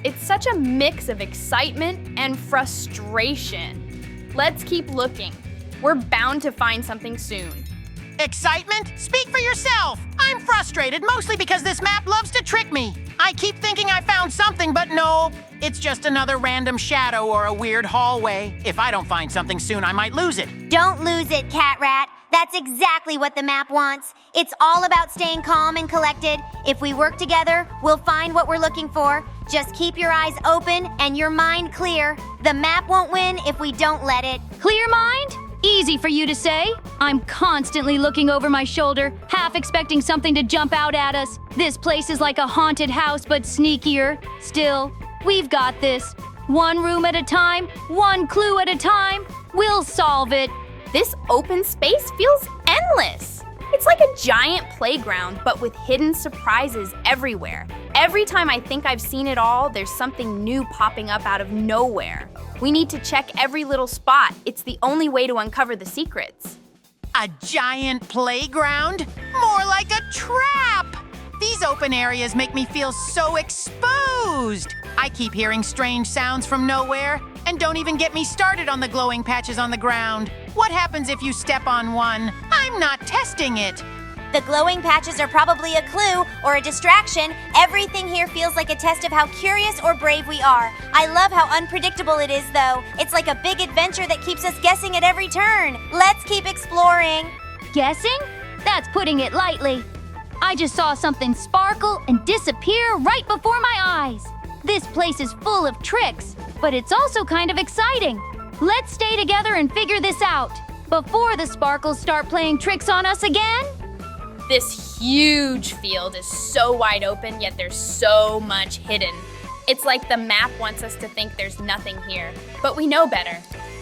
It's such a mix of excitement and frustration. Let's keep looking. We're bound to find something soon. Excitement? Speak for yourself. I'm frustrated mostly because this map loves to trick me. I keep thinking I found something, but no. It's just another random shadow or a weird hallway. If I don't find something soon, I might lose it. Don't lose it, Catrat. That's exactly what the map wants. It's all about staying calm and collected. If we work together, we'll find what we're looking for. Just keep your eyes open and your mind clear. The map won't win if we don't let it. Clear mind? Easy for you to say. I'm constantly looking over my shoulder, half expecting something to jump out at us. This place is like a haunted house, but sneakier. Still, we've got this. One room at a time, one clue at a time. We'll solve it. This open space feels endless. It's like a giant playground, but with hidden surprises everywhere. Every time I think I've seen it all, there's something new popping up out of nowhere. We need to check every little spot. It's the only way to uncover the secrets. A giant playground? More like a trap! These open areas make me feel so exposed. I keep hearing strange sounds from nowhere, and don't even get me started on the glowing patches on the ground. What happens if you step on one? I'm not testing it. The glowing patches are probably a clue or a distraction. Everything here feels like a test of how curious or brave we are. I love how unpredictable it is, though. It's like a big adventure that keeps us guessing at every turn. Let's keep exploring. Guessing? That's putting it lightly. I just saw something sparkle and disappear right before my eyes. This place is full of tricks, but it's also kind of exciting. Let's stay together and figure this out before the sparkles start playing tricks on us again. This huge field is so wide open, yet there's so much hidden. It's like the map wants us to think there's nothing here, but we know better.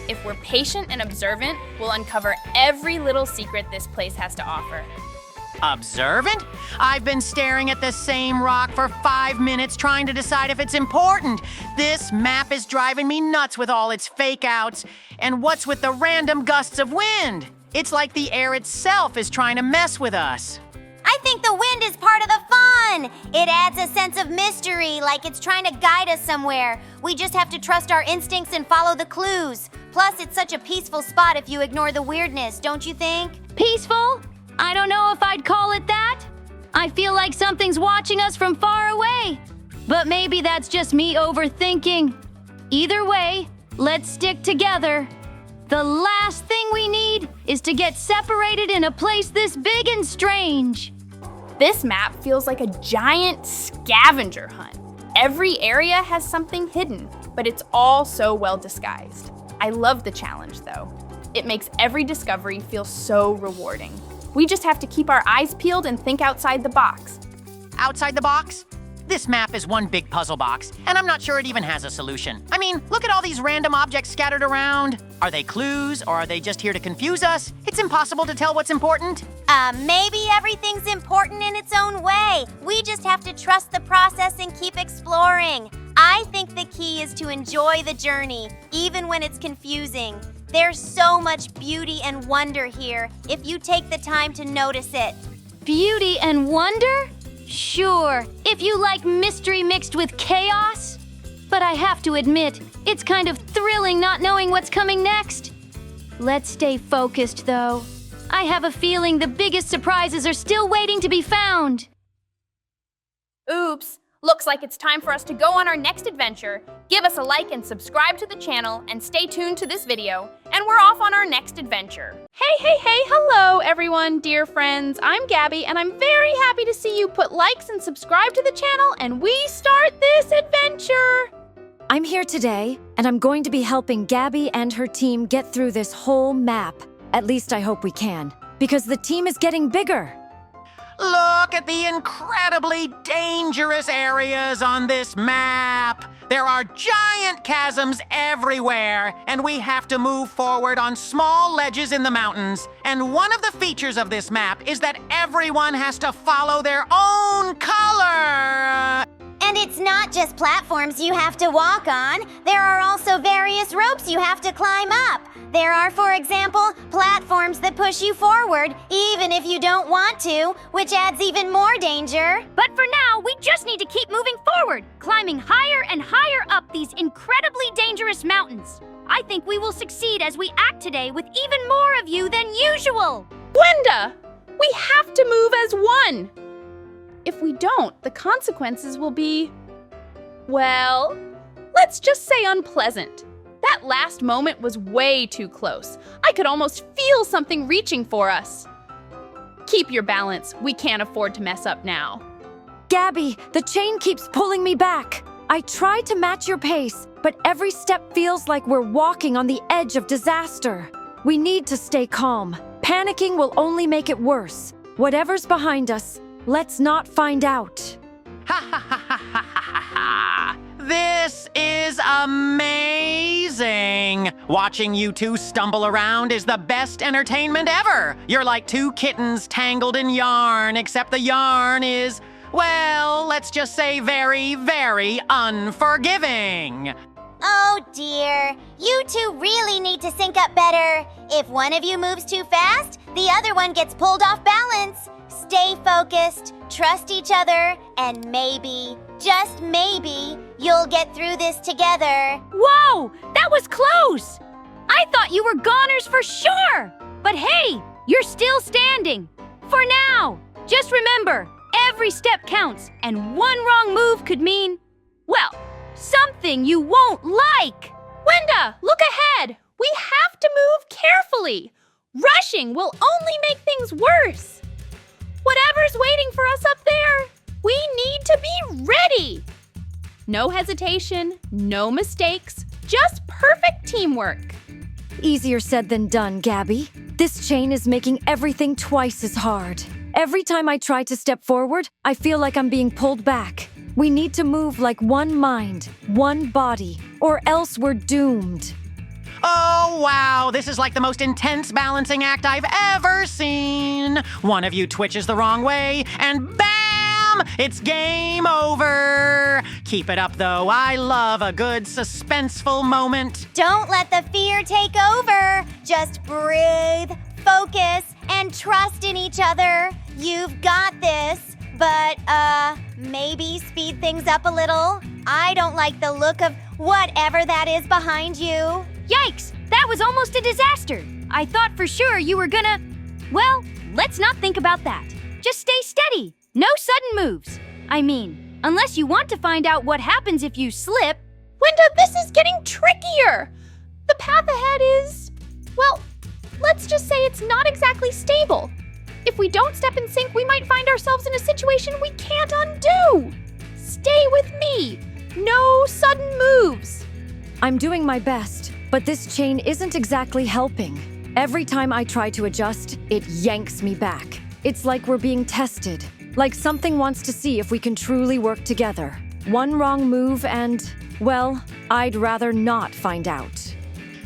If we're patient and observant, we'll uncover every little secret this place has to offer. Observant? I've been staring at the same rock for 5 minutes trying to decide if it's important. This map is driving me nuts with all its fake outs. And what's with the random gusts of wind? It's like the air itself is trying to mess with us. I think the wind is part of the fun. It adds a sense of mystery, like it's trying to guide us somewhere. We just have to trust our instincts and follow the clues. Plus, it's such a peaceful spot if you ignore the weirdness, don't you think? Peaceful? I don't know if I'd call it that. I feel like something's watching us from far away. But maybe that's just me overthinking. Either way, let's stick together. The last thing we need is to get separated in a place this big and strange. This map feels like a giant scavenger hunt. Every area has something hidden, but it's all so well disguised. I love the challenge, though. It makes every discovery feel so rewarding. We just have to keep our eyes peeled and think outside the box. Outside the box? This map is one big puzzle box, and I'm not sure it even has a solution. I mean, look at all these random objects scattered around. Are they clues, or are they just here to confuse us? It's impossible to tell what's important. Maybe everything's important in its own way. We just have to trust the process and keep exploring. I think the key is to enjoy the journey, even when it's confusing. There's so much beauty and wonder here, if you take the time to notice it. Beauty and wonder? Sure, if you like mystery mixed with chaos. But I have to admit, it's kind of thrilling not knowing what's coming next. Let's stay focused, though. I have a feeling the biggest surprises are still waiting to be found. Oops, looks like it's time for us to go on our next adventure. Give us a like and subscribe to the channel and stay tuned to this video, and we're off on our next adventure. Hey, hello everyone, dear friends. I'm Gabby, and I'm very happy to see you put likes and subscribe to the channel, and we start this adventure. I'm here today, and I'm going to be helping Gabby and her team get through this whole map. At least I hope we can, because the team is getting bigger. Look at the incredibly dangerous areas on this map. There are giant chasms everywhere, and we have to move forward on small ledges in the mountains. And one of the features of this map is that everyone has to follow their own color. And it's not just platforms you have to walk on. There are also various ropes you have to climb up. There are, for example, platforms that push you forward, even if you don't want to, which adds even more danger. But for now, we just need to keep moving forward, climbing higher and higher up these incredibly dangerous mountains. I think we will succeed as we act today with even more of you than usual. Gwenda, we have to move as one. If we don't, the consequences will be, well, let's just say unpleasant. That last moment was way too close. I could almost feel something reaching for us. Keep your balance. We can't afford to mess up now. Gabby, the chain keeps pulling me back. I try to match your pace, but every step feels like we're walking on the edge of disaster. We need to stay calm. Panicking will only make it worse. Whatever's behind us, let's not find out. Ha ha ha ha ha ha ha! This is amazing! Watching you two stumble around is the best entertainment ever! You're like two kittens tangled in yarn, except the yarn is, well, let's just say very, very unforgiving. Oh dear, you two really need to sync up better. If one of you moves too fast, the other one gets pulled off balance. Stay focused, trust each other, and maybe, just maybe, you'll get through this together. Whoa, that was close! I thought you were goners for sure! But hey, you're still standing. For now, just remember, every step counts, and one wrong move could mean, well, something you won't like. Gwenda, look ahead. We have to move carefully. Rushing will only make things worse. Whatever's waiting for us up there, we need to be ready. No hesitation, no mistakes, just perfect teamwork. Easier said than done, Gabby. This chain is making everything twice as hard. Every time I try to step forward, I feel like I'm being pulled back. We need to move like one mind, one body, or else we're doomed. Oh, wow, this is like the most intense balancing act I've ever seen. One of you twitches the wrong way, and bam! It's game over. Keep it up, though. I love a good suspenseful moment. Don't let the fear take over. Just breathe, focus and trust in each other. You've got this, but, maybe speed things up a little. I don't like the look of whatever that is behind you. Yikes! That was almost a disaster. I thought for sure you were gonna... Well, let's not think about that. Just stay steady. No sudden moves. I mean, unless you want to find out what happens if you slip. Wenda, this is getting trickier. The path ahead is, well, let's just say it's not exactly stable. If we don't step in sync, we might find ourselves in a situation we can't undo. Stay with me. No sudden moves. I'm doing my best, but this chain isn't exactly helping. Every time I try to adjust, it yanks me back. It's like we're being tested, like something wants to see if we can truly work together. One wrong move and, well, I'd rather not find out.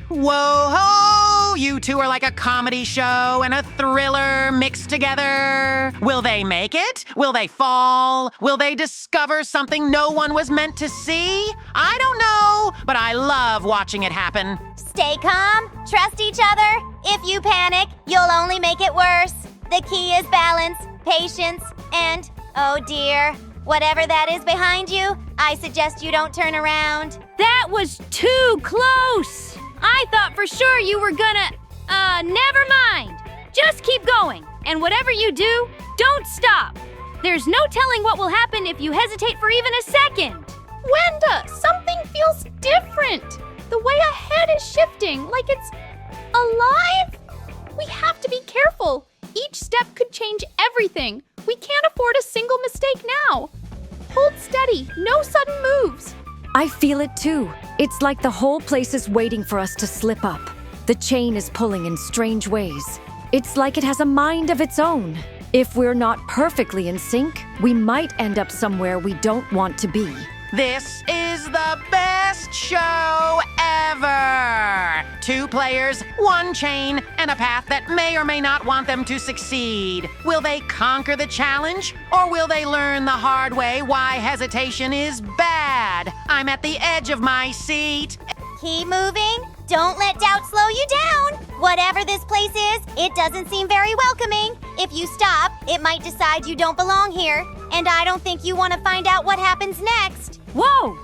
Whoa-ho! You two are like a comedy show and a thriller mixed together. Will they make it? Will they fall? Will they discover something no one was meant to see? I don't know, but I love watching it happen. Stay calm, trust each other. If you panic, you'll only make it worse. The key is balance, patience, and, oh dear, whatever that is behind you, I suggest you don't turn around. That was too close! I thought for sure you were gonna... never mind. Just keep going. And whatever you do, don't stop. There's no telling what will happen if you hesitate for even a second. Wenda, something feels different. The way ahead is shifting, like it's alive. We have to be careful. Each step could change everything. We can't afford a single mistake now. Hold steady, no sudden moves. I feel it too. It's like the whole place is waiting for us to slip up. The chain is pulling in strange ways. It's like it has a mind of its own. If we're not perfectly in sync, we might end up somewhere we don't want to be. This is the best show ever! 2 players, 1 chain, and a path that may or may not want them to succeed. Will they conquer the challenge, or will they learn the hard way why hesitation is bad? I'm at the edge of my seat. Keep moving. Don't let doubt slow you down. Whatever this place is, it doesn't seem very welcoming. If you stop, it might decide you don't belong here. And I don't think you want to find out what happens next. Whoa!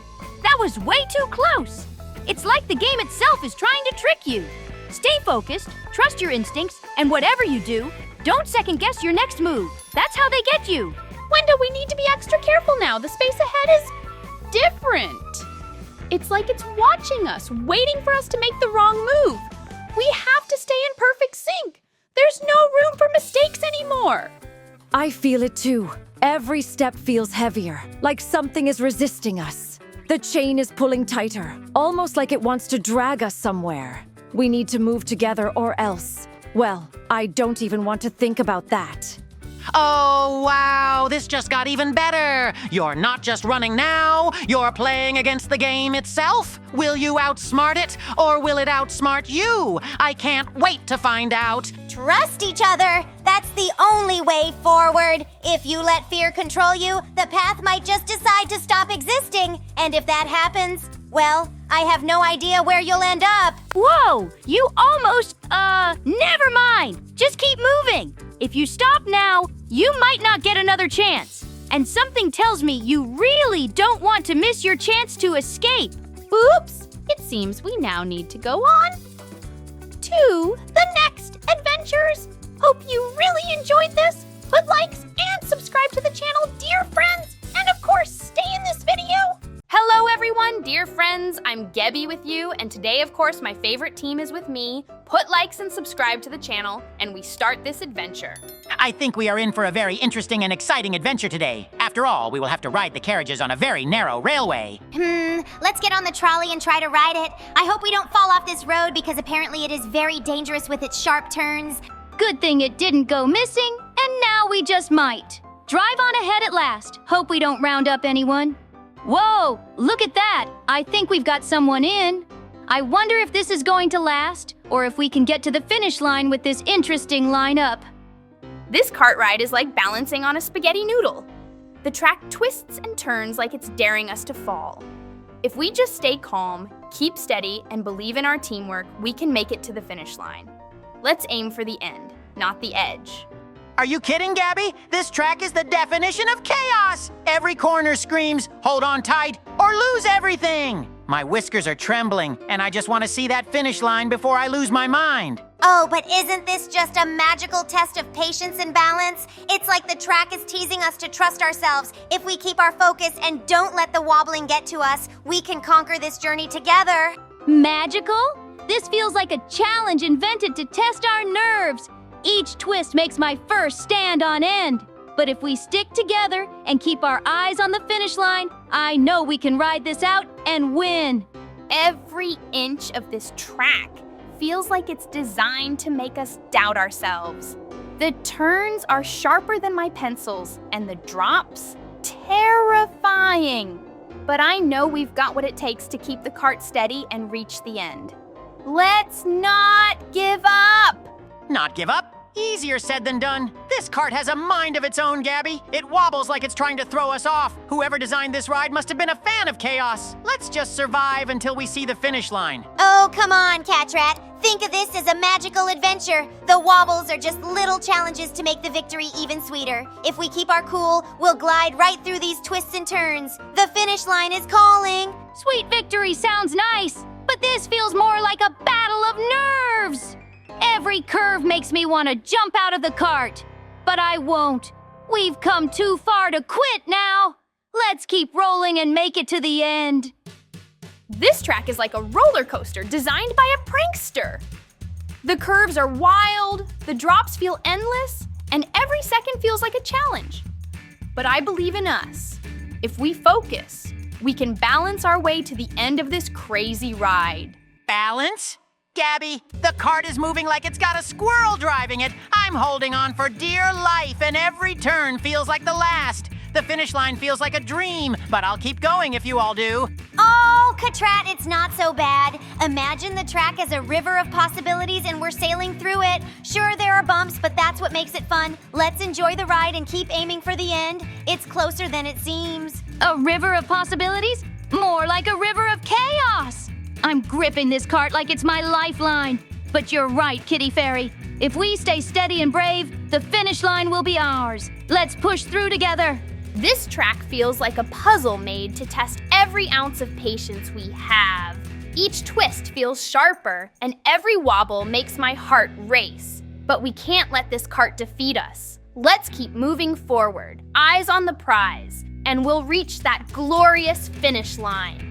That was way too close. It's like the game itself is trying to trick you. Stay focused, trust your instincts, and whatever you do, don't second-guess your next move. That's how they get you. Wenda, we need to be extra careful now. The space ahead is different. It's like it's watching us, waiting for us to make the wrong move. We have to stay in perfect sync. There's no room for mistakes anymore. I feel it too. Every step feels heavier, like something is resisting us. The chain is pulling tighter, almost like it wants to drag us somewhere. We need to move together or else. Well, I don't even want to think about that. Oh, wow, this just got even better. You're not just running now, you're playing against the game itself. Will you outsmart it, or will it outsmart you? I can't wait to find out. Trust each other. That's the only way forward. If you let fear control you, the path might just decide to stop existing. And if that happens, well, I have no idea where you'll end up. Whoa! You almost, never mind. Just keep moving. If you stop now, you might not get another chance. And something tells me you really don't want to miss your chance to escape. Oops! It seems we now need to go on to the next adventures. Hope you really enjoyed this. Put likes and subscribe to the channel, dear friends. And of course, stay in this video. Hello everyone, dear friends, I'm Gabby with you, and today of course my favorite team is with me. Put likes and subscribe to the channel, and we start this adventure. I think we are in for a very interesting and exciting adventure today. After all, we will have to ride the carriages on a very narrow railway. Let's get on the trolley and try to ride it. I hope we don't fall off this road because apparently it is very dangerous with its sharp turns. Good thing it didn't go missing, and now we just might. Drive on ahead at last. Hope we don't round up anyone. Whoa, look at that. I think we've got someone in. I wonder if this is going to last, or if we can get to the finish line with this interesting lineup. This cart ride is like balancing on a spaghetti noodle. The track twists and turns like it's daring us to fall. If we just stay calm, keep steady, and believe in our teamwork, we can make it to the finish line. Let's aim for the end, not the edge. Are you kidding, Gabby? This track is the definition of chaos! Every corner screams, hold on tight, or lose everything! My whiskers are trembling, and I just want to see that finish line before I lose my mind. Oh, but isn't this just a magical test of patience and balance? It's like the track is teasing us to trust ourselves. If we keep our focus and don't let the wobbling get to us, we can conquer this journey together. Magical? This feels like a challenge invented to test our nerves. Each twist makes my first stand on end. But if we stick together and keep our eyes on the finish line, I know we can ride this out and win. Every inch of this track feels like it's designed to make us doubt ourselves. The turns are sharper than my pencils, and the drops, terrifying. But I know we've got what it takes to keep the cart steady and reach the end. Let's not give up! Not give up? Easier said than done. This cart has a mind of its own, Gabby. It wobbles like it's trying to throw us off. Whoever designed this ride must have been a fan of chaos. Let's just survive until we see the finish line. Oh, come on, Catrat. Think of this as a magical adventure. The wobbles are just little challenges to make the victory even sweeter. If we keep our cool, we'll glide right through these twists and turns. The finish line is calling. Sweet victory sounds nice, but this feels more like a battle of nerves. Every curve makes me want to jump out of the cart, but I won't. We've come too far to quit now. Let's keep rolling and make it to the end. This track is like a roller coaster designed by a prankster. The curves are wild, the drops feel endless, and every second feels like a challenge. But I believe in us. If we focus, we can balance our way to the end of this crazy ride. Balance? Gabby, the cart is moving like it's got a squirrel driving it. I'm holding on for dear life, and every turn feels like the last. The finish line feels like a dream, but I'll keep going if you all do. Oh, Catrat, it's not so bad. Imagine the track as a river of possibilities and we're sailing through it. Sure, there are bumps, but that's what makes it fun. Let's enjoy the ride and keep aiming for the end. It's closer than it seems. A river of possibilities? More like a river of chaos. I'm gripping this cart like it's my lifeline. But you're right, Kitty Fairy. If we stay steady and brave, the finish line will be ours. Let's push through together. This track feels like a puzzle made to test every ounce of patience we have. Each twist feels sharper, and every wobble makes my heart race. But we can't let this cart defeat us. Let's keep moving forward, eyes on the prize, and we'll reach that glorious finish line.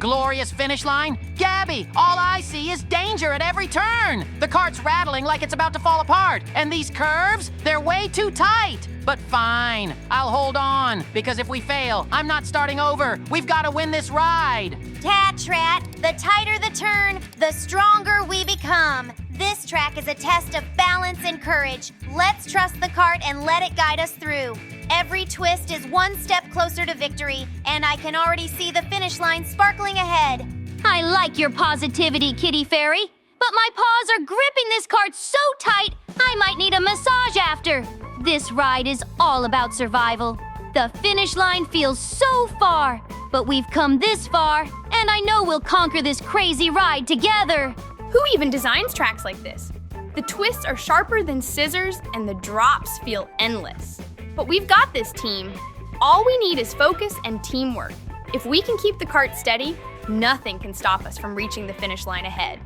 Glorious finish line? Gabby, all I see is danger at every turn. The cart's rattling like it's about to fall apart. And these curves, they're way too tight. But fine, I'll hold on. Because if we fail, I'm not starting over. We've got to win this ride. Catrat, the tighter the turn, the stronger we become. This track is a test of balance and courage. Let's trust the cart and let it guide us through. Every twist is one step closer to victory, and I can already see the finish line sparkling ahead. I like your positivity, Kitty Fairy, but my paws are gripping this cart so tight, I might need a massage after. This ride is all about survival. The finish line feels so far, but we've come this far, and I know we'll conquer this crazy ride together. Who even designs tracks like this? The twists are sharper than scissors, and the drops feel endless. But we've got this, team. All we need is focus and teamwork. If we can keep the cart steady, nothing can stop us from reaching the finish line ahead.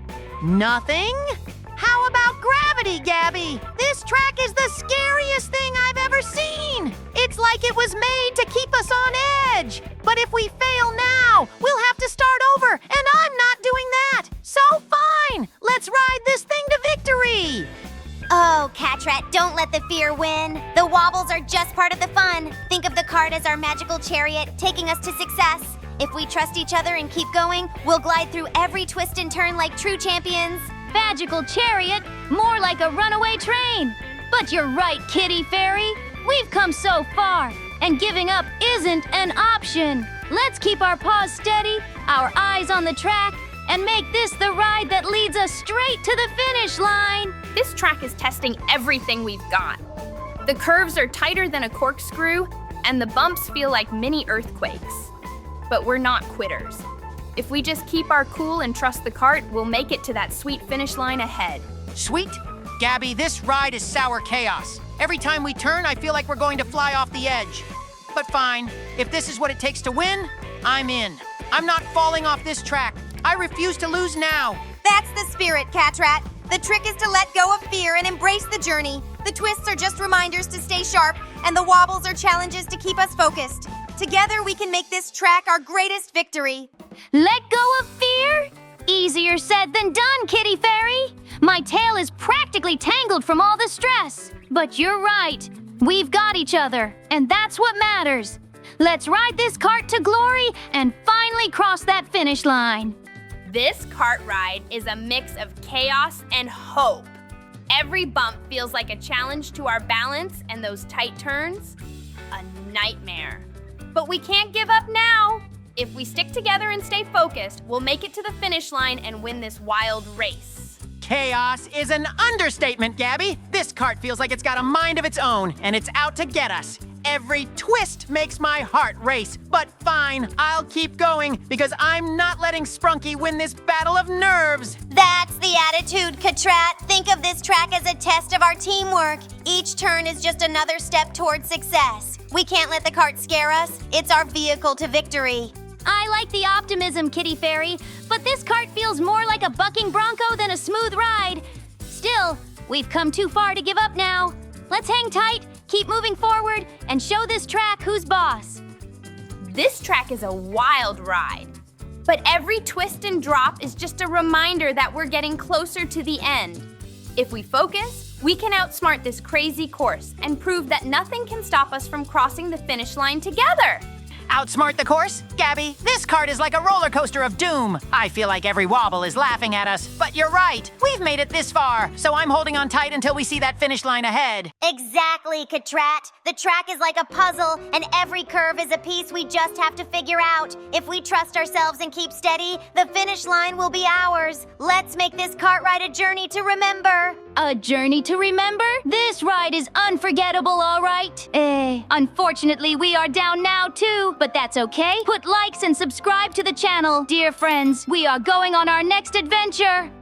Nothing? How about gravity, Gabby? This track is the scariest thing I've ever seen. It's like it was made to keep us on edge. But if we fail now, we'll have to start over, and I'm not doing that. So fine, let's ride this thing to victory. Oh, Catrat, don't let the fear win. The wobbles are just part of the fun. Think of the cart as our magical chariot, taking us to success. If we trust each other and keep going, we'll glide through every twist and turn like true champions. Magical chariot, more like a runaway train. But you're right, Kitty Fairy. We've come so far, and giving up isn't an option. Let's keep our paws steady, our eyes on the track, and make this the ride that leads us straight to the finish line. This track is testing everything we've got. The curves are tighter than a corkscrew, and the bumps feel like mini earthquakes. But we're not quitters. If we just keep our cool and trust the cart, we'll make it to that sweet finish line ahead. Sweet? Gabby, this ride is sour chaos. Every time we turn, I feel like we're going to fly off the edge. But fine, if this is what it takes to win, I'm in. I'm not falling off this track. I refuse to lose now. That's the spirit, Catrat. The trick is to let go of fear and embrace the journey. The twists are just reminders to stay sharp, and the wobbles are challenges to keep us focused. Together, we can make this track our greatest victory. Let go of fear? Easier said than done, Kitty Fairy. My tail is practically tangled from all the stress. But you're right. We've got each other, and that's what matters. Let's ride this cart to glory and finally cross that finish line. This cart ride is a mix of chaos and hope. Every bump feels like a challenge to our balance, and those tight turns, a nightmare. But we can't give up now. If we stick together and stay focused, we'll make it to the finish line and win this wild race. Chaos is an understatement, Gabby. This cart feels like it's got a mind of its own, and it's out to get us. Every twist makes my heart race, but fine, I'll keep going because I'm not letting Sprunky win this battle of nerves. That's the attitude, Catrat. Think of this track as a test of our teamwork. Each turn is just another step toward success. We can't let the cart scare us. It's our vehicle to victory. I like the optimism, Kitty Fairy, but this cart feels more like a bucking bronco than a smooth ride. Still, we've come too far to give up now. Let's hang tight, keep moving forward, and show this track who's boss. This track is a wild ride, but every twist and drop is just a reminder that we're getting closer to the end. If we focus, we can outsmart this crazy course and prove that nothing can stop us from crossing the finish line together. Outsmart the course? Gabby, this cart is like a roller coaster of doom. I feel like every wobble is laughing at us, but you're right. We've made it this far, so I'm holding on tight until we see that finish line ahead. Exactly, Catrat. The track is like a puzzle, and every curve is a piece we just have to figure out. If we trust ourselves and keep steady, the finish line will be ours. Let's make this cart ride a journey to remember. A journey to remember? This ride is unforgettable, all right. Unfortunately, we are down now too, but that's okay. Put likes and subscribe to the channel, dear friends. We are going on our next adventure.